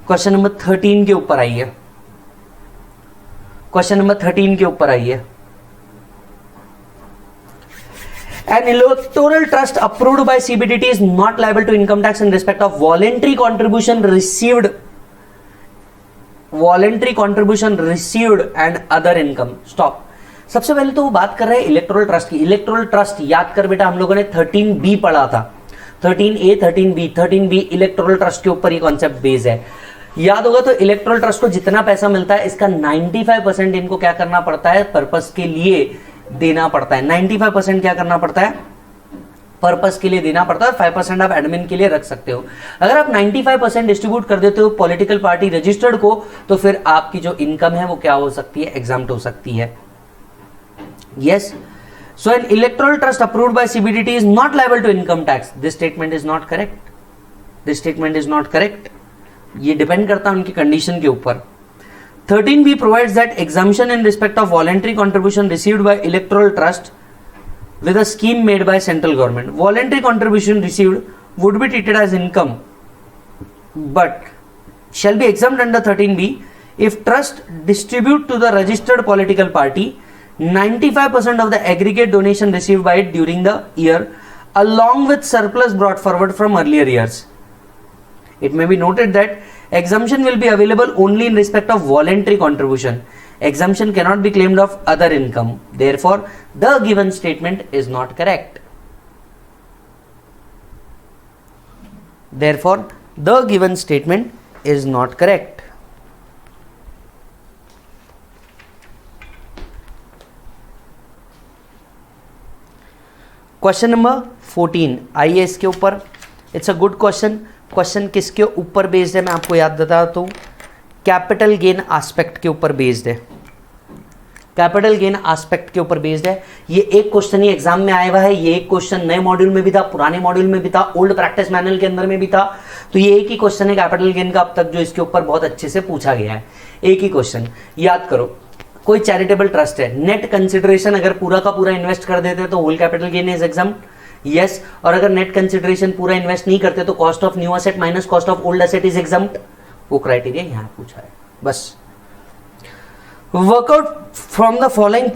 S1: क्वेश्चन नंबर 13 के ऊपर आइए. क्वेश्चन नंबर 13 के ऊपर आइए. An electoral trust approved by CBDT is not liable to income tax in respect of voluntary contribution received and other income. Stop. सबसे पहले तो वो बात कर रहे हैं इलेक्टोरल ट्रस्ट की. इलेक्टोरल ट्रस्ट याद कर बेटा, हम लोगों ने 13B पढ़ा था. 13A 13B इलेक्टोरल ट्रस्ट के ऊपर ये कॉन्सेप्ट बेस है. याद होगा तो इलेक्टोरल ट्रस्ट को जितना पैसा मिलता है इसका 95% इनको क्या करना पड़ता है, पर्पस के लिए देना पड़ता है. 95% क्या करना पड़ता है, पर्पस के लिए देना पड़ता है. 5% आप एडमिन के लिए रख सकते हो. अगर आप 95% डिस्ट्रीब्यूट कर देते हो पॉलिटिकल पार्टी रजिस्टर्ड को, तो फिर आपकी जो इनकम है वो क्या हो सकती है, एग्जाम्प्ट हो सकती है. Yes. So an electoral trust approved by CBDT is not liable to income tax. This statement is not correct. ये डिपेंड करता है उनकी कंडीशन के ऊपर. 13B provides that exemption in respect of voluntary contribution received by electoral trust with a scheme made by central government. Voluntary contribution received would be treated as income, but shall be exempt under 13B if trust distribute to the registered political party 95% of the aggregate donation received by it during the year, along with surplus brought forward from earlier years. It may be noted that exemption will be available only in respect of voluntary contribution. Exemption cannot be claimed of other income. Therefore, the given statement is not correct. Question number 14 आइए इसके ऊपर. It's a good question. Question किसके ऊपर based है मैं आपको याद बता दूं, कैपिटल गेन एस्पेक्ट के ऊपर बेस्ड है. कैपिटल गेन एस्पेक्ट के ऊपर बेस्ड है. ये एक क्वेश्चन ही एग्जाम में आया हुआ है. ये एक क्वेश्चन नए मॉड्यूल में भी था, पुराने मॉड्यूल में भी था, ओल्ड प्रैक्टिस मैनुअल के अंदर में भी था. तो ये एक ही क्वेश्चन है कैपिटल गेन का अब तक जो इसके ऊपर बहुत अच्छे से पूछा गया है. एक ही क्वेश्चन याद करो. कोई चैरिटेबल ट्रस्ट है, नेट कंसिडरेशन अगर पूरा का पूरा इन्वेस्ट कर देते तो whole capital gain is exempt. Yes. और अगर नेट कंसिडरेशन पूरा इन्वेस्ट नहीं करते तो cost of new asset minus cost of old asset is exempt. वो क्राइटेरिया यहां पूछा है बस. Work out from the following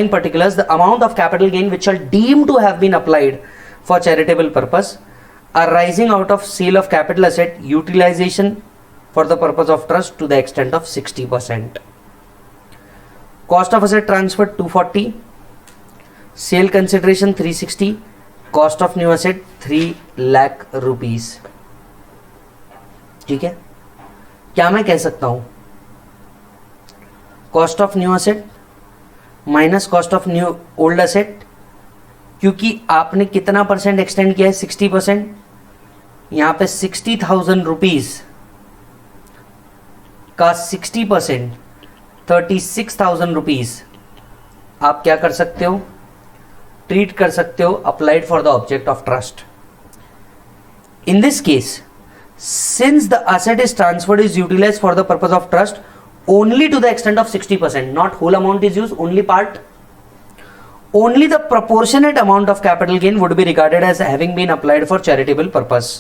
S1: particulars the amount of capital gain which are deemed to have been applied for charitable purpose arising out of sale of capital asset utilization for the purpose of trust to the extent of 60%. Cost of asset transferred 240, sale consideration 360, cost of new asset 3 lakh rupees. ठीक है, क्या मैं कह सकता हूं, cost of new asset minus cost of new old asset, क्योंकि आपने कितना परसेंट एक्सटेंड किया है, 60%, यहां पे 60,000 रुपीज का 60%, 36,000 रुपीज आप क्या कर सकते हो, ट्रीट कर सकते हो applied for the object of trust. In this case, since the asset is transferred is utilized for the purpose of trust only to the extent of 60%, not whole amount is used, only part, only the proportionate amount of capital gain would be regarded as having been applied for charitable purpose.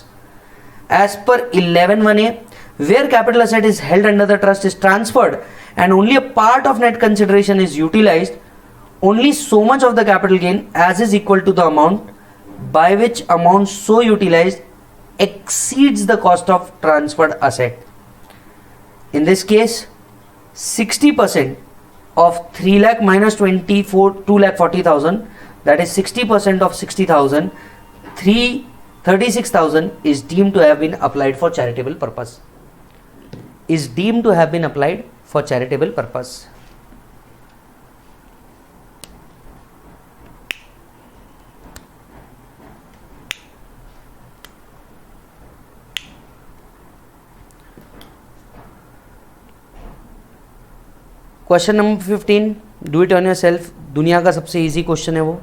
S1: As per 11(1)(a), where capital asset is held under the trust is transferred and only a part of net consideration is utilized, only so much of the capital gain as is equal to the amount by which amount so utilized exceeds the cost of transferred asset. In this case, 60% of 3 lakh minus 2,40,000, that is 60% of 60,000, 36,000 is deemed to have been applied for charitable purpose. Is deemed to have been applied for charitable purpose. Question number 15, do it on your self. दुनिया का सबसे easy question है वो,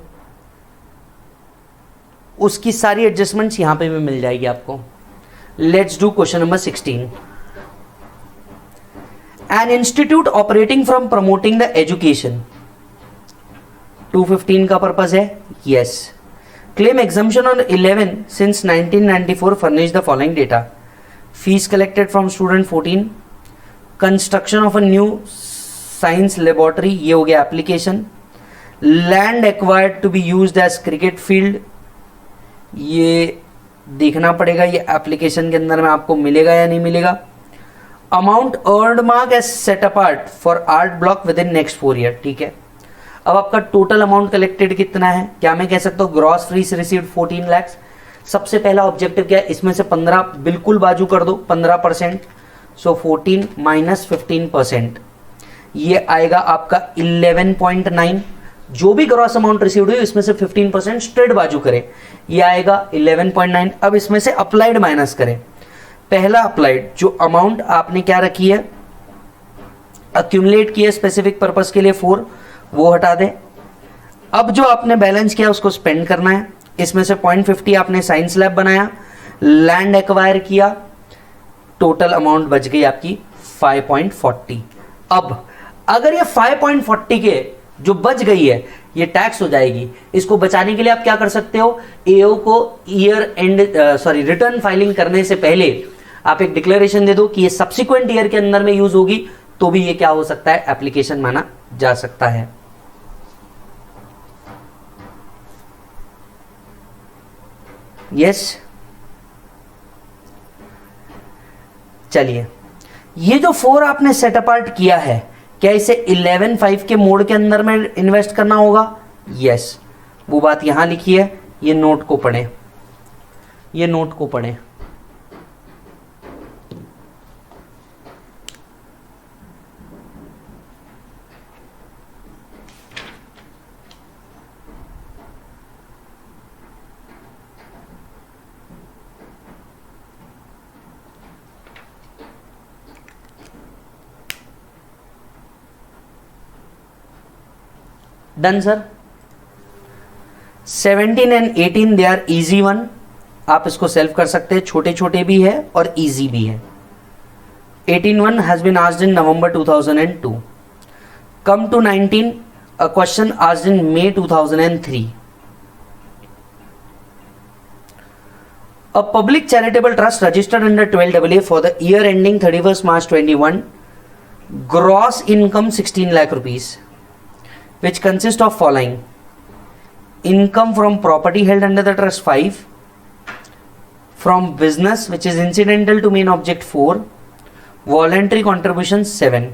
S1: उसकी सारी adjustments यहां पे भी मिल जाएगी आपको। Let's do question number 16। An institute operating from promoting the education, 215 का पर्पज है, yes. Claim exemption on 11 since 1994, furnish the following data. Fees collected from student 14, construction of a new science laboratory, ये हो गया application. Land acquired to be used as cricket field, ये देखना पड़ेगा ये application के अंदर में आपको मिलेगा या नहीं मिलेगा। Amount earmarked as set apart for art block within next 4 year. ठीक है, अब आपका टोटल अमाउंट कलेक्टेड कितना है, क्या मैं कह सकता हूँ ग्रॉस फीस रिसीव्ड 14 लाख। सबसे पहला ऑब्जेक्टिव क्या है, इसमें से 15 बिल्कुल बाजू कर दो, 15%, सो 14 माइनस 15%, ये आएगा आपका 11.9। जो भी ग्रॉस अमाउंट रिसीव्ड हुई इसमें से 15% स्ट्रेट बाजू करें, ये आएगा 11.9। अब इसमें से अप्लाइड माइनस करें। पहला अप्लाइड, जो अमाउंट आपने क्या रखी है, अक्यूमुलेट किया स्पेसिफिक पर्पस के लिए 4, वो हटा दें। अब जो आपने बैलेंस किया उसको स्पेंड करना है। इसमें से 0.50 आपने साइंस लैब बनाया, लैंड एक्वायर किया, टोटल अमाउंट बच गई आपकी 5.40। अब अगर ये 5.40 के जो बच गई है ये टैक्स हो जाएगी, इसको बचाने के लिए आप क्या कर सकते हो, एओ को ईयर एंड रिटर्न फाइलिंग करने से पहले आप एक डिक्लेरेशन दे दो कि ये सब्सिक्वेंट ईयर के अंदर में यूज होगी, तो भी ये क्या हो सकता है, एप्लीकेशन माना जा सकता है। यस, चलिए, ये जो 4 आपने सेट अपार्ट किया है, क्या इसे 11.5 के मोड के अंदर में इन्वेस्ट करना होगा, यस। वो बात यहां लिखी है, ये नोट को पढ़ें, ये नोट को पढ़ें। Done sir. 17 and 18 they are easy one, आप इसको सेल्फ कर सकते हैं, छोटे छोटे भी है और इजी भी है। 18 has been asked in November 2002। Come to 19, a question asked in May 2003। A public charitable trust registered under 12AA for the year ending 31st March 21, gross income 16 lakh rupees, which consist of following: income from property held under the trust 5, from business which is incidental to main object 4, voluntary contributions 7.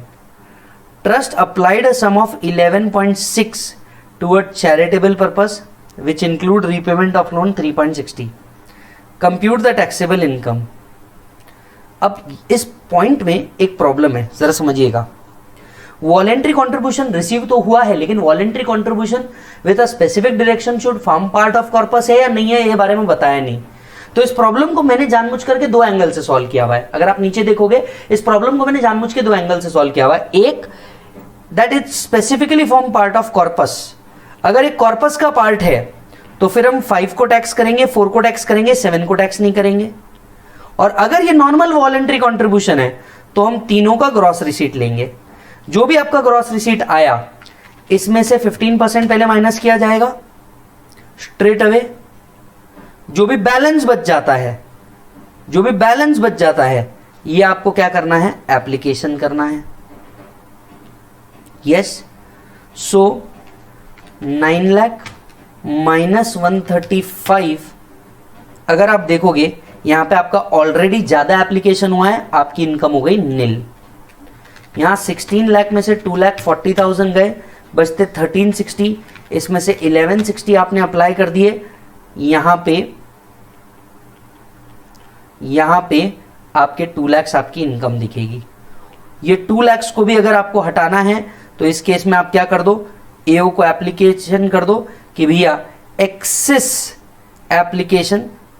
S1: Trust applied a sum of 11.6 toward charitable purpose which include repayment of loan 3.60. Compute the taxable income. अब इस point में एक problem है, जरा समझिएगा. Voluntary contribution receive तो हुआ है, लेकिन voluntary contribution with a specific direction should form part of corpus है या नहीं है, ये बारे में बताया नहीं. तो इस प्रॉब्लम को मैंने जानबूझ करके दो एंगल से सॉल्व किया हुआ है. अगर आप नीचे देखोगे, इस प्रॉब्लम को मैंने जानबूझ के दो एंगल से सॉल्व किया हुआ है. एक, that is specifically form part of corpus. अगर एक कॉर्पस का पार्ट है तो फिर हम 5 को टैक्स करेंगे, 4 को टैक्स करेंगे, 7 को टैक्स नहीं करेंगे. और अगर ये नॉर्मल वॉलेंट्री कॉन्ट्रीब्यूशन है तो हम तीनों का ग्रॉस रिसीट लेंगे. जो भी आपका ग्रॉस रिसीट आया, इसमें से 15% पहले माइनस किया जाएगा स्ट्रेट अवे. जो भी बैलेंस बच जाता है, जो भी बैलेंस बच जाता है, ये आपको क्या करना है, एप्लीकेशन करना है. यस. सो 9 लाख माइनस 135. अगर आप देखोगे यहां पे आपका ऑलरेडी ज्यादा एप्लीकेशन हुआ है, आपकी इनकम हो गई नील. यहां 16 लाख में से 2,40,000 गए, बचते 1360. इसमें से 1160 आपने अप्लाई कर दिए. यहां पे आपके 2 लाख आपकी इनकम दिखेगी. ये 2 लाख को भी अगर आपको हटाना है तो इस केस में आप क्या कर दो, एओ को एप्लीकेशन कर दो कि भैया excess application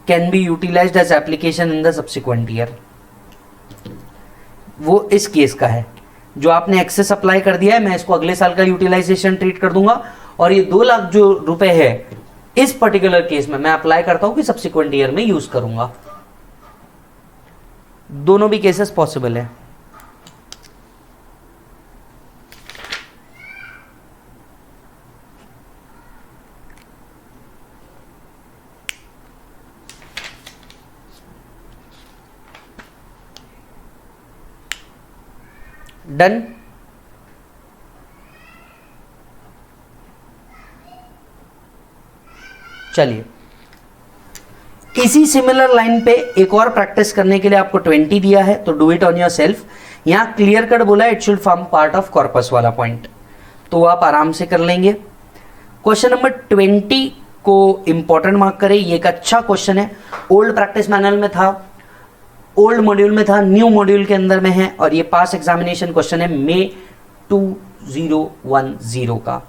S1: can be utilised as application in the subsequent year. वो इस केस का है. जो आपने एक्सेस अप्लाई कर दिया है, मैं इसको अगले साल का यूटिलाइजेशन ट्रीट कर दूंगा. और ये 2 लाख जो रुपए है, इस पर्टिकुलर केस में मैं अप्लाई करता हूं कि सब्सिक्वेंट ईयर में यूज करूंगा. दोनों भी केसेस पॉसिबल है. डन. चलिए, इसी सिमिलर लाइन पे एक और प्रैक्टिस करने के लिए आपको 20 दिया है, तो do it on your self. यहां क्लियर कट बोला it should form part of corpus वाला पॉइंट, तो आप आराम से कर लेंगे. क्वेश्चन नंबर 20 को इंपॉर्टेंट मार्क करें. ये एक अच्छा क्वेश्चन है. ओल्ड प्रैक्टिस मैनुअल में था, ओल्ड मॉड्यूल में था, न्यू मॉड्यूल के अंदर में है. और ये पास एग्जामिनेशन क्वेश्चन है मई 2010 का.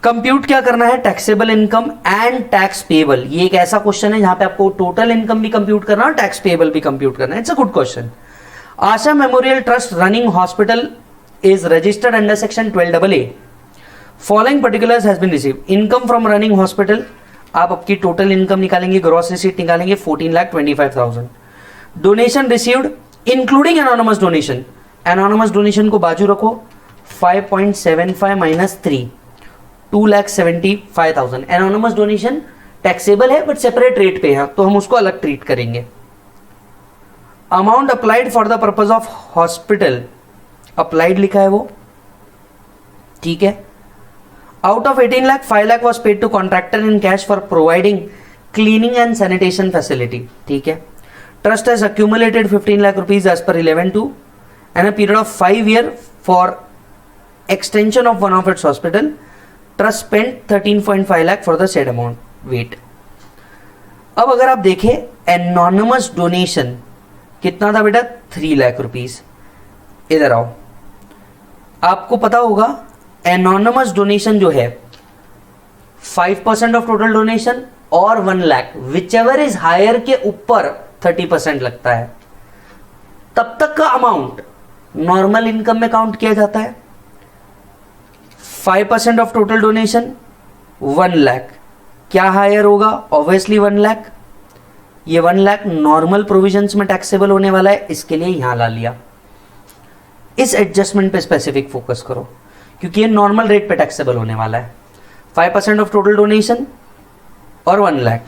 S1: कंप्यूट क्या करना है, taxable income and tax payable. ये एक ऐसा क्वेश्चन है जहां पे आपको टोटल इनकम भी कंप्यूट करना है और टैक्स पेबल भी कंप्यूट करना है. It's a good question. Asha memorial trust running hospital is registered under section 12AA. Following particulars has been received. Income from running hospital, आप आपकी टोटल इनकम निकालेंगे, ग्रॉस रिसीट निकालेंगे 14,25,000. Donation received including anonymous donation. Anonymous donation को बाजू रखो, 5.75 minus 3, 2,75,000. Anonymous donation taxable है but separate rate पे है, तो हम उसको अलग ट्रीट करेंगे. Amount applied for the purpose of hospital, applied लिखा है वो, ठीक है. Out of 18 lakh 5 lakh was paid to contractor in cash for providing cleaning and sanitation facility, ठीक है. Trust has accumulated 15 lakh rupees as per 11/2 and a period of 5 years for extension of one of its hospital. Trust spent 13.5 lakh for the said amount. Wait. अब अगर आप देखें anonymous donation कितना था बेटा, 3 lakh rupees. इधर आओ, आपको पता होगा एनोनिमस डोनेशन जो है 5% ऑफ टोटल डोनेशन और 1 lakh, whichever is higher के ऊपर 30% लगता है. तब तक का अमाउंट नॉर्मल इनकम में काउंट किया जाता है. 5% ऑफ टोटल डोनेशन 1 लाख, क्या हायर होगा, ऑब्वियसली 1 लाख. ये 1 लाख नॉर्मल प्रोविजंस में टैक्सेबल होने वाला है, इसके लिए यहां ला लिया. इस एडजस्टमेंट पे स्पेसिफिक फोकस करो क्योंकि ये नॉर्मल रेट पे टैक्सेबल होने वाला है. 5% ऑफ टोटल डोनेशन और 1 लाख,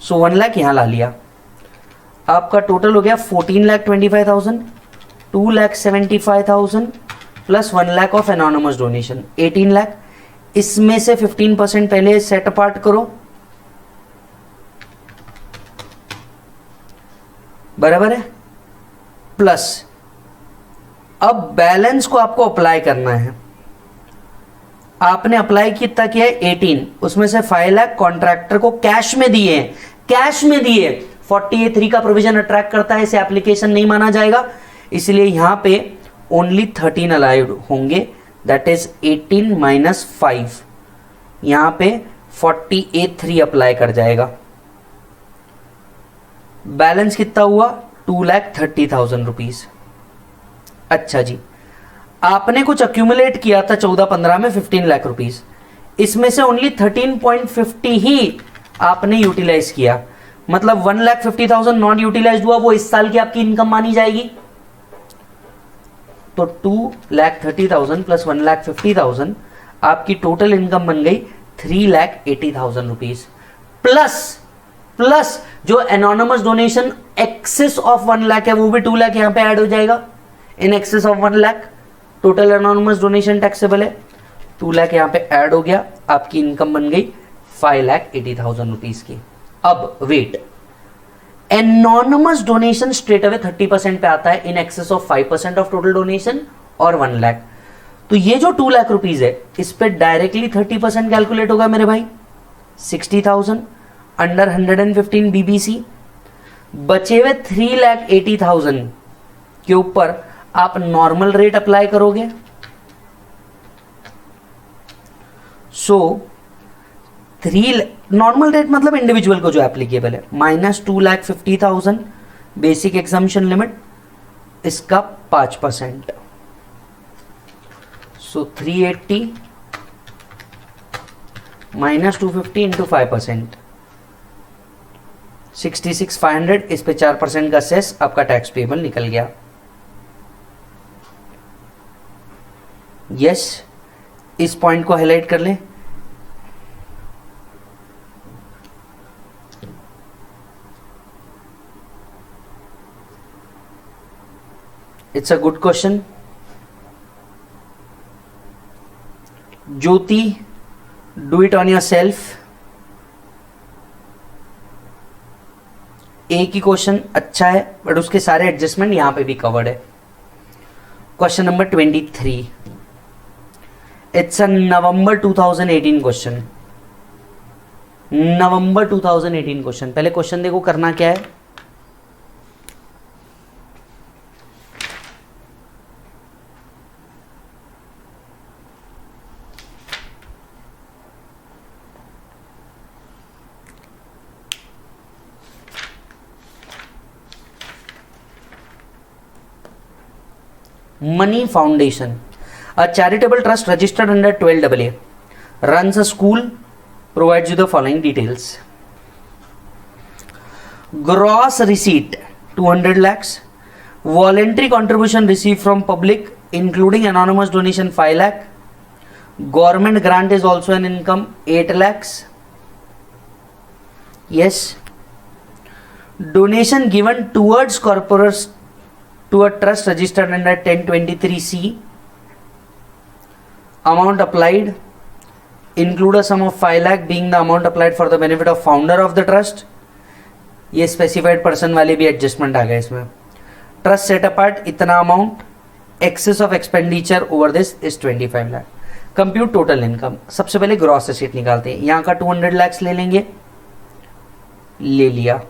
S1: सो 1 लाख यहां ला लिया. आपका टोटल हो गया 14,25,000, 2,75,000 plus 1 lakh of anonymous donation 18 lakh. इसमें से 15% पहले सेट अपार्ट करो, बराबर है, प्लस अब बैलेंस को आपको अप्लाई करना है. आपने अप्लाई कितना किया है 18, उसमें से 5 लाख कॉन्ट्रैक्टर को कैश में दिए हैं, कैश में दिए। 48(3) का प्रोविजन अट्रैक्ट करता है, इसे एप्लीकेशन नहीं माना जाएगा, इसलिए यहां पे ओनली 13 अलाउड होंगे, दैट इज 18 माइनस 5, यहां पे 48(3) अप्लाई कर जाएगा। बैलेंस कितना हुआ 2,30,000 रुपीज। अच्छा जी, आपने कुछ अक्यूमुलेट किया था 14-15 में 15 लाख रुपीज, इसमें से ओनली 13.50 ही आपने यूटिलाइज किया, मतलब 1,50,000 नॉन यूटिलाइज हुआ, वो इस साल की आपकी इनकम मानी जाएगी। तो 2,30,000 प्लस 1,50,000 आपकी टोटल इनकम बन गई 3,80,000 रुपीज, प्लस जो anonymous donation excess of 1 lakh है वो भी 2 लाख यहां पे ऐड हो जाएगा। इन excess of 1 lakh total anonymous donation taxable है, 2 लाख यहां पे ऐड हो गया, आपकी इनकम बन गई 5,80,000 रुपीज की। अब wait, anonymous donation straight away 30% पे आता है, in excess of 5% of total donation और 1 लाख। तो ये जो 2 लाख रुपीज है इस पे डायरेक्टली 30% कैलकुलेट होगा मेरे भाई, 60,000 अंडर 115 बीबीसी। बचे हुए 3,80,000 के ऊपर आप नॉर्मल रेट अप्लाई करोगे। सो 3 नॉर्मल रेट मतलब इंडिविजुअल को जो एप्लीकेबल है, माइनस 2,50,000 बेसिक एग्जम्पशन लिमिट, इसका 5%। सो 380 माइनस 250 इंटू 5%, 66,500, इस पे 4% का सेस, आपका टैक्स पेबल निकल गया। यस, इस पॉइंट को हाईलाइट कर लें। It's a good question. Jyoti, do it on your self. एक ही क्वेश्चन अच्छा है बट उसके सारे एडजस्टमेंट यहां पे भी कवर्ड है। Question number 23, it's a November 2018 question, November 2018 question. पहले क्वेश्चन देखो करना क्या है। Money Foundation, a charitable trust registered under 12AA, runs a school, provides you the following details. Gross receipt 200 lakhs, voluntary contribution received from public including anonymous donation 5 lakh, government grant is also an income 8 lakhs. Yes, donation given towards corporates to a trust registered under 1023C, amount applied include a sum of 5 lakh being the amount applied for the benefit of founder of the trust. ये specified person वाले भी adjustment आ गए इसमें। trust set apart इतना amount, excess of expenditure over this is 25 lakh. compute total income, सबसे पहले gross receipt निकालते हैं। यहाँ का 200 lakhs ले लेंगे, ले लिया।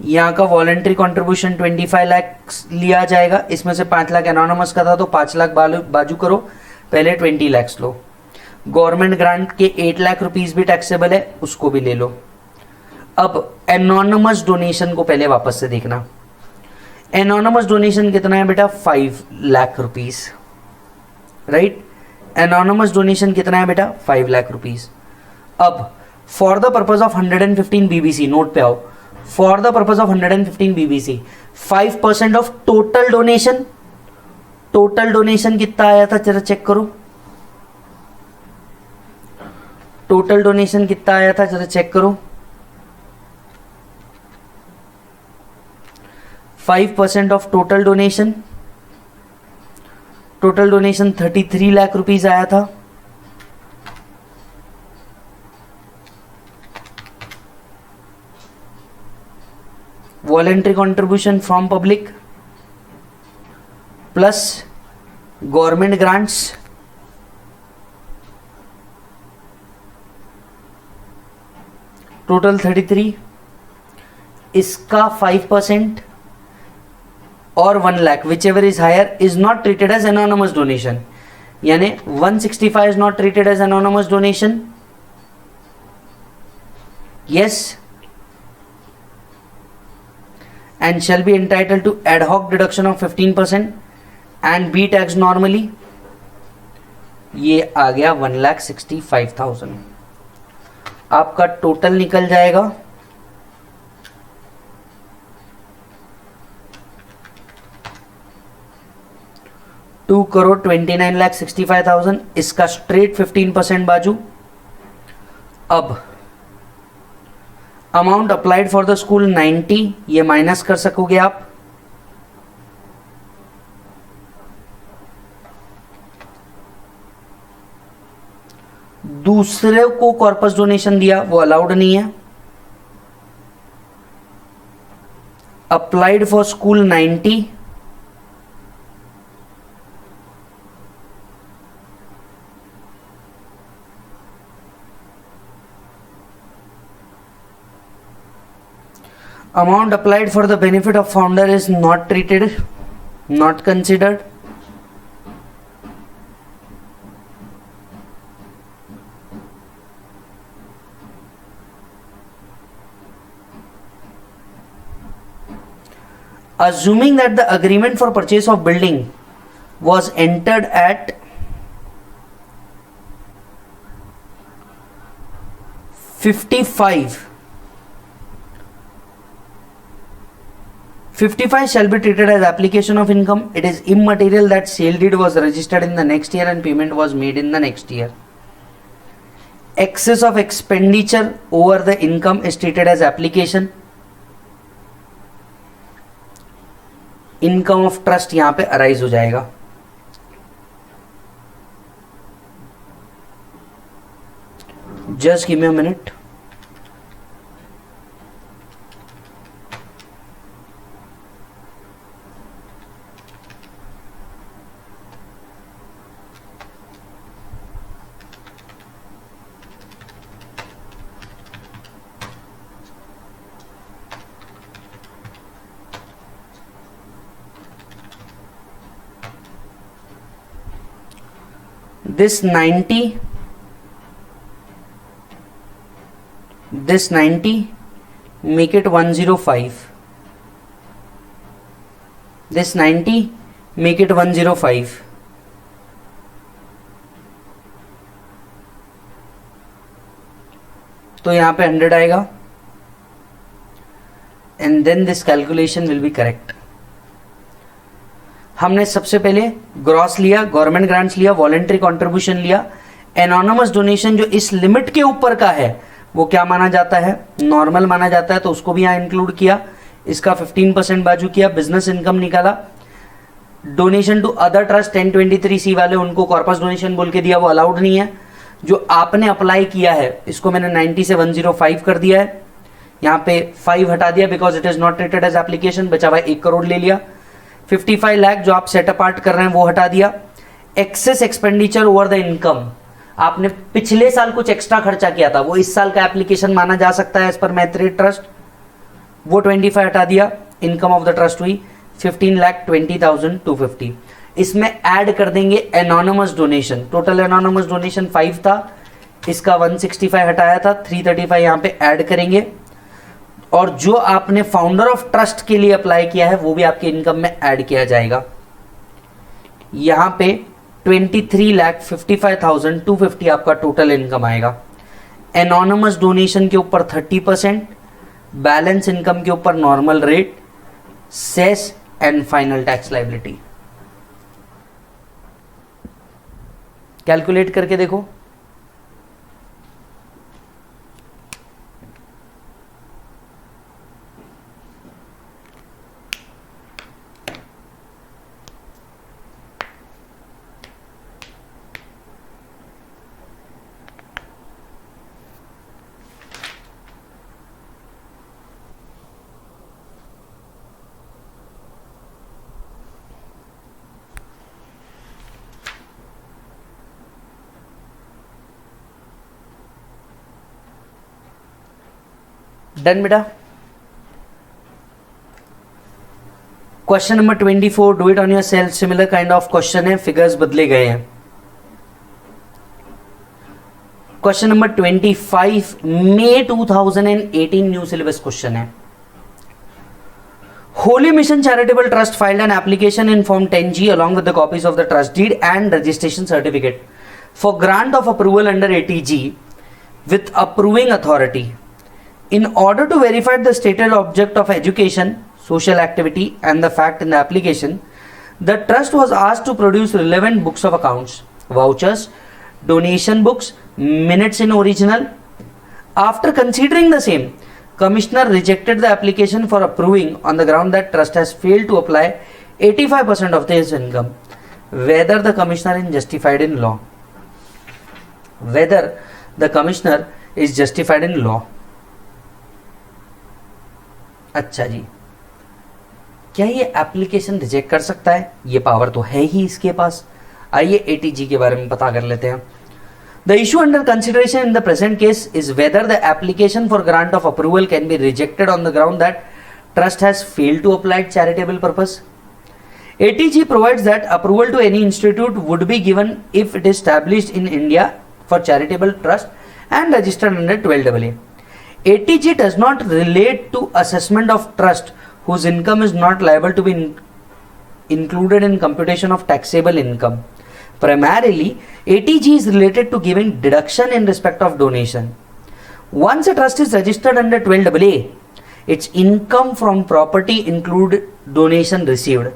S1: यहाँ का वॉलेंट्री कंट्रीब्यूशन 25 लाख लिया जाएगा, इसमें से 5 लाख एनोनिमस का था तो 5 लाख बाजू करो, पहले 20 लाख लो। गवर्नमेंट ग्रांट के 8 लाख रुपीस भी टैक्सेबल है, उसको भी ले लो। अब एनोनिमस डोनेशन को पहले वापस से देखना। एनोनिमस डोनेशन कितना है बेटा 5 lakh rupees, right. Anonymous donation कितना है बेटा 5 लाख रुपीस। अब for the purpose of 115 BBC, note पे आओ, for the purpose of 115 BBC 5% of total donation, total donation कितना आया था जरा चेक करो, total donation कितना आया था जरा चेक करो। 5% of total donation, total donation 33 lakh rupees आया था। Voluntary contribution from public plus government grants total 33, इसका 5% और 1 lakh whichever is higher is not treated as anonymous donation, यानी 165 is not treated as anonymous donation. Yes, and shall be entitled to ad hoc deduction of 15% and be taxed normally. ये आ गया 1,65,000. आपका total निकल जाएगा 2,29,65,000. इसका straight 15% बाजू. अब amount applied for the school 90, ये माइनस कर सकोगे आप. दूसरे को कॉर्पस डोनेशन दिया वो अलाउड नहीं है. Applied for school 90, amount applied for the benefit of founder is not treated, not considered. Assuming that the agreement for purchase of building was entered at 55 shall be treated as application of income. It is immaterial that sale deed was registered in the next year and payment was made in the next year. Excess of expenditure over the income is treated as application. Income of trust यहां पे arise हो जाएगा. Just give me a minute. This 90 make it 105. This 90 make it 105. तो यहां पे 100 आएगा and then this calculation will be correct. हमने सबसे पहले ग्रॉस लिया, गवर्नमेंट ग्रांट्स लिया, वॉलेंट्री कंट्रीब्यूशन लिया. एनोनमस डोनेशन जो इस लिमिट के ऊपर का है वो क्या माना जाता है, नॉर्मल माना जाता है, तो उसको भी यहां इंक्लूड किया. इसका 15% बाजू किया, बिजनेस इनकम निकाला. Donation to other trust 1023C वाले उनको कॉर्पस डोनेशन बोल के दिया, वो अलाउड नहीं है. जो आपने अप्लाई किया है इसको मैंने 90 से 105 कर दिया है. यहां पे 5 हटा दिया because it is not treated as application. बचा हुआ 1 करोड़ ले लिया. 55 लाख जो आप सेट अपार्ट कर रहे हैं वो हटा दिया. Excess expenditure over the income, आपने पिछले साल कुछ एक्स्ट्रा खर्चा किया था वो इस साल का एप्लीकेशन माना जा सकता है एज पर मैथ्रेट ट्रस्ट, वो 25 हटा दिया. इनकम ऑफ द ट्रस्ट हुई 15,20,250. इसमें ऐड कर देंगे anonymous donation. Total anonymous donation 5 था, इसका 165 हटाया था, 335 यहां पे ऐड करेंगे. और जो आपने फाउंडर ऑफ ट्रस्ट के लिए अप्लाई किया है वो भी आपके इनकम में ऐड किया जाएगा. यहां पे 23,55,250 आपका टोटल इनकम आएगा. एनोनमस डोनेशन के ऊपर 30%, बैलेंस इनकम के ऊपर normal rate, cess and final tax liability. Calculate करके देखो. डन बेटा। Question number 24, do it on yourself. Similar kind of question है, फिगर्स बदले गए हैं। Question number 25, May 2018 new syllabus question है। Holy Mission Charitable Trust filed an application in Form 10G along with the copies of the trust deed and registration certificate for grant of approval under ATG with approving authority. In order to verify the stated object of education, social activity and the fact in the application, the trust was asked to produce relevant books of accounts, vouchers, donation books, minutes in original. After considering the same, Commissioner rejected the application for approving on the ground that trust has failed to apply 85% of his income. Whether the Commissioner is justified in law. Whether the Commissioner is justified in law. अच्छा जी, क्या ये application reject कर सकता है? ये power तो है ही इसके पास। आइए एटीजी के बारे में पता कर लेते हैं। The issue under consideration in the present case is whether the application for grant of approval can be rejected on the ground that trust has failed to apply charitable purpose. ATG provides that approval to any institute would be given if it is established in India for charitable trust and registered under 12AA. ATG does not relate to assessment of trust whose income is not liable to be included in computation of taxable income. Primarily, ATG is related to giving deduction in respect of donation. Once a trust is registered under 12AA, its income from property include donation received.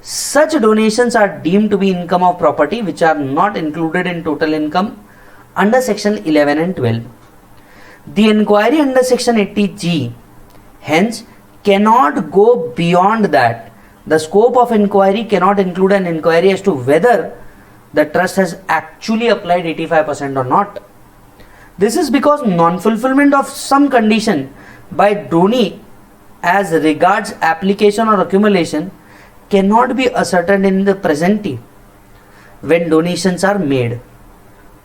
S1: Such donations are deemed to be income of property which are not included in total income under section 11 and 12. The inquiry under section 80G hence cannot go beyond that. The scope of inquiry cannot include an inquiry as to whether the trust has actually applied 85% or not. This is because non-fulfillment of some condition by donee as regards application or accumulation cannot be ascertained in the presentee when donations are made.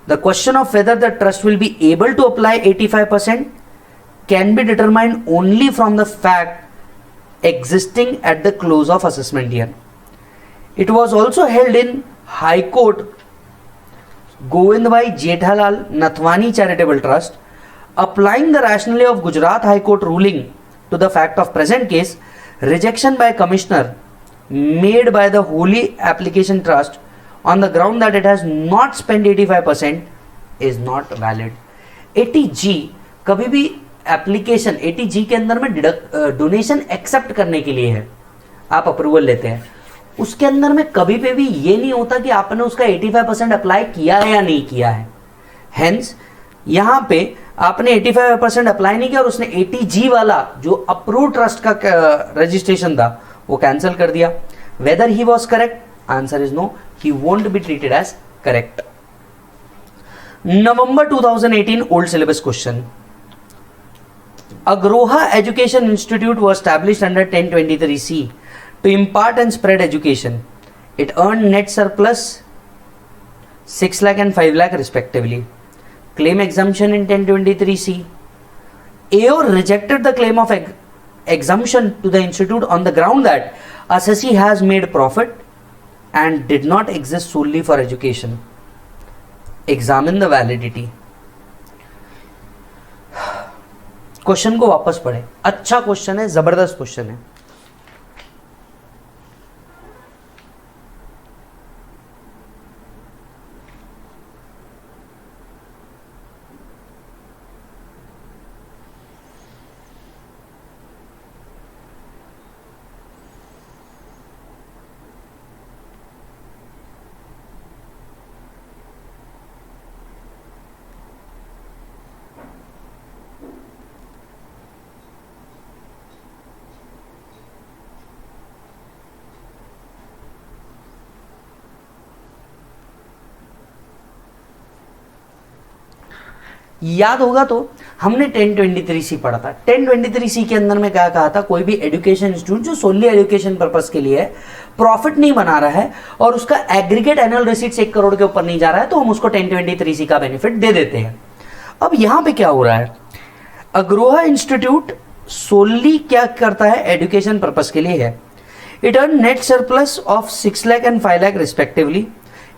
S1: The question of whether the trust will be able to apply 85% can be determined only from the fact existing at the close of assessment year. It was also held in High Court Govindbhai Jethalal Nathwani Charitable Trust, applying the rationale of Gujarat High Court ruling to the fact of present case, rejection by Commissioner made by the Holy Application Trust on the ground that it has not spent 85% is not valid. ATG कभी भी application ATG के अंदर में donation accept करने के लिए है, आप अप्रूवल लेते हैं, उसके अंदर में कभी पे भी ये नहीं होता कि आपने उसका 85% अप्लाई किया है या नहीं किया है। हेंस यहां पे आपने 85% अप्लाई नहीं किया और उसने ATG वाला जो अप्रूव ट्रस्ट का रजिस्ट्रेशन था वो कैंसिल कर दिया। Whether he was correct, answer is no, he won't be treated as correct. November 2018 old syllabus question. Agroha education institute was established under 1023C to impart and spread education. It earned net surplus 6 lakh and 5 lakh respectively. Claim exemption in 1023C. AO rejected the claim of exemption to the institute on the ground that assessee has made profit and did not exist solely for education. Examine the validity. Question को वापस पढ़े, अच्छा question है, जबरदस्त question है। याद होगा तो हमने 1023C पढ़ा था। 1023C के अंदर में क्या कहा था, कोई भी एजुकेशन इंस्टीट्यूट जो सोनली एजुकेशन पर्पस के लिए प्रॉफिट नहीं बना रहा है और उसका एग्रीगेट एनुअल रिसीट्स 1 करोड़ के ऊपर नहीं जा रहा है तो हम उसको 1023C का बेनिफिट दे देते हैं। अब यहां पे क्या हो रहा है, अग्रोहा इंस्टीट्यूट सोली क्या करता है, एजुकेशन पर्पस के लिए है. It earned net surplus of 6 lakh and 5 lakh respectively.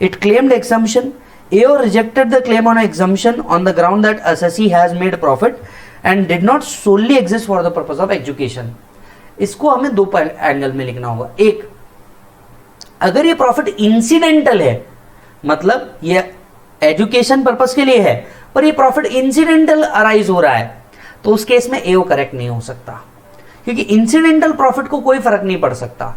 S1: It claimed exemption. AO rejected the claim on exemption on the ground that assessee has made profit and did not solely exist for the purpose of education. इसको हमें दो angle में लिखना होगा. एक, अगर ये profit incidental है, मतलब ये एजुकेशन पर्पस के लिए है पर ये प्रॉफिट इंसिडेंटल अराइज हो रहा है, तो उस केस में एओ करेक्ट नहीं हो सकता, क्योंकि इंसिडेंटल प्रॉफिट को कोई फर्क नहीं पड़ सकता.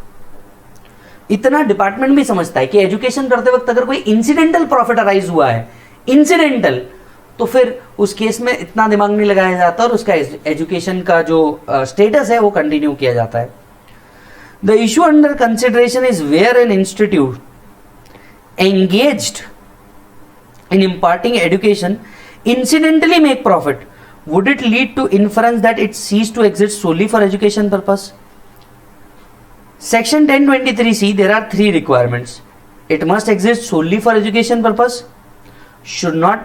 S1: इतना डिपार्टमेंट भी समझता है कि एजुकेशन करते वक्त अगर कोई इंसिडेंटल प्रॉफिट अराइज हुआ है, इंसिडेंटल, तो फिर उस केस में इतना दिमाग नहीं लगाया जाता और उसका एजुकेशन का जो स्टेटस है वो कंटिन्यू किया जाता है. The issue under consideration is where an institute engaged in imparting education incidentally make profit. Would it lead to inference that it ceased to exist solely for education purpose? Section 1023C, there are three requirements. It must exist solely for education purpose, should not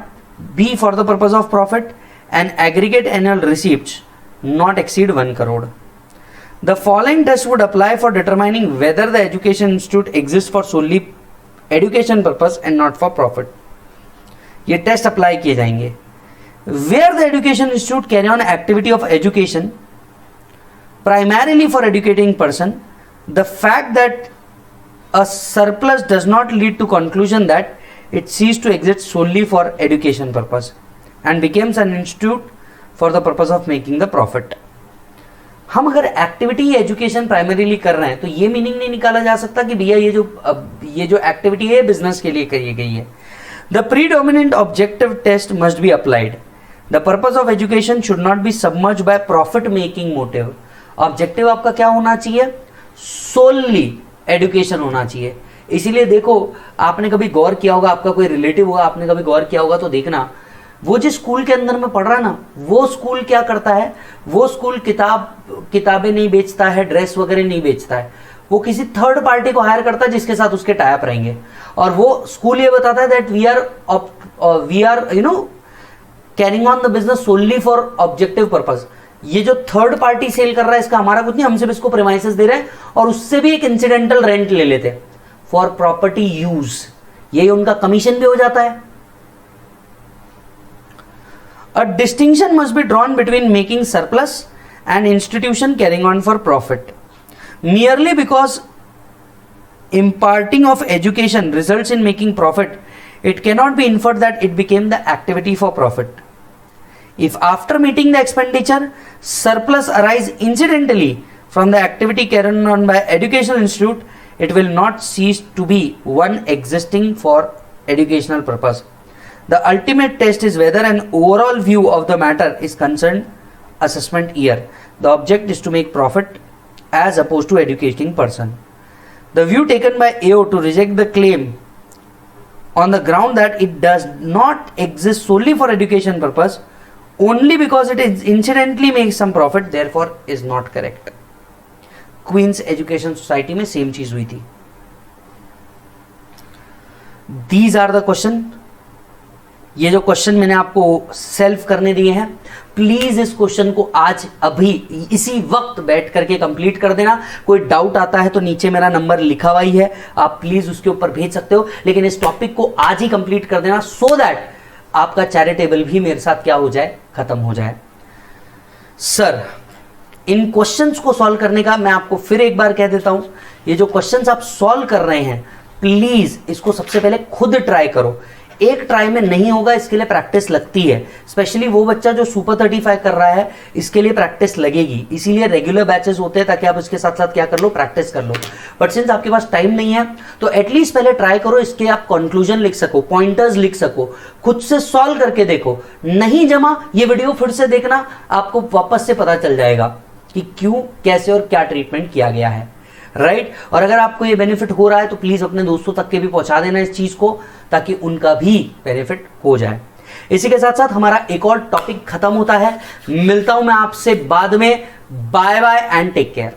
S1: be for the purpose of profit, and aggregate annual receipts not exceed 1 crore. The following test would apply for determining whether the education institute exists for solely education purpose and not for profit. ये test apply किए जाएंगे. Where the education institute carry on activity of education primarily for educating person, the fact that a surplus does not lead to conclusion that it ceased to exist solely for education purpose and becomes an institute for the purpose of making the profit. हम अगर activity education primarily कर रहे हैं तो ये meaning नहीं निकाला जा सकता कि भैया ये जो एक्टिविटी है बिजनेस के लिए करी गई है. The predominant objective test must be applied. The purpose of education should not be submerged by profit making motive. Objective आपका क्या होना चाहिए, solely एजुकेशन होना चाहिए. इसीलिए देखो, आपने कभी गौर किया होगा, आपका कोई रिलेटिव होगा, आपने कभी गौर किया होगा तो देखना, वो जिस स्कूल के अंदर में पढ़ रहा है ना, वो स्कूल क्या करता है, वो स्कूल किताबें नहीं बेचता है, ड्रेस वगैरह नहीं बेचता है, वो किसी थर्ड पार्टी को हायर करता है जिसके साथ उसके टाई अप रहेंगे, और वो स्कूल ये बताता है that we are carrying on the business solely for objective purpose. ये जो थर्ड पार्टी सेल कर रहा है इसका हमारा कुछ नहीं, हम सिर्फ इसको प्रीमाइसेस दे रहे हैं और उससे भी एक इंसिडेंटल रेंट ले लेते हैं फॉर प्रॉपर्टी यूज. ये उनका कमीशन भी हो जाता है. A distinction must be drawn between making surplus and institution carrying on for profit. Merely because imparting of education results in making profit, it cannot be inferred that it became the activity for profit. If after meeting the expenditure, surplus arise incidentally from the activity carried on by educational institute, it will not cease to be one existing for educational purpose. The ultimate test is whether an overall view of the matter is concerned assessment year. The object is to make profit as opposed to educating person. The view taken by AO to reject the claim on the ground that it does not exist solely for education purpose only because it is incidentally makes some profit, therefore is not correct. Queen's Education Society में same चीज हुई थी. These are the question. ये जो question मैंने आपको self करने दिए हैं, प्लीज इस क्वेश्चन को आज अभी इसी वक्त बैठ करके कंप्लीट कर देना. कोई डाउट आता है तो नीचे मेरा नंबर लिखा हुआ ही है, आप प्लीज उसके ऊपर भेज सकते हो, लेकिन इस टॉपिक को आज ही कंप्लीट कर देना सो दैट आपका चैरिटेबल भी मेरे साथ क्या हो जाए, खत्म हो जाए. सर, इन क्वेश्चंस को सॉल्व करने का मैं आपको फिर एक बार कह देता हूं, ये जो क्वेश्चंस आप सॉल्व कर रहे हैं प्लीज इसको सबसे पहले खुद ट्राई करो. एक ट्राई में नहीं होगा, इसके लिए प्रैक्टिस लगती है. स्पेशली वो बच्चा जो सुपर 35 कर रहा है, इसके लिए प्रैक्टिस लगेगी. इसीलिए रेगुलर बैचेस होते हैं ताकि आप इसके साथ साथ क्या कर लो, प्रैक्टिस कर लो. बट सिंस आपके पास टाइम नहीं है तो एटलीस्ट पहले ट्राई करो, इसके आप कंक्लूजन लिख सको, पॉइंटर्स लिख सको, खुद से सॉल्व करके देखो. नहीं जमा, ये वीडियो फिर से देखना, आपको वापस से पता चल जाएगा कि क्यों, कैसे और क्या ट्रीटमेंट किया गया है. राइट. और अगर आपको ये बेनिफिट हो रहा है तो प्लीज अपने दोस्तों तक के भी पहुंचा देना इस चीज को, ताकि उनका भी बेनिफिट हो जाए. इसी के साथ साथ हमारा एक और टॉपिक खत्म होता है. मिलता हूं मैं आपसे बाद में. Bye bye and take care.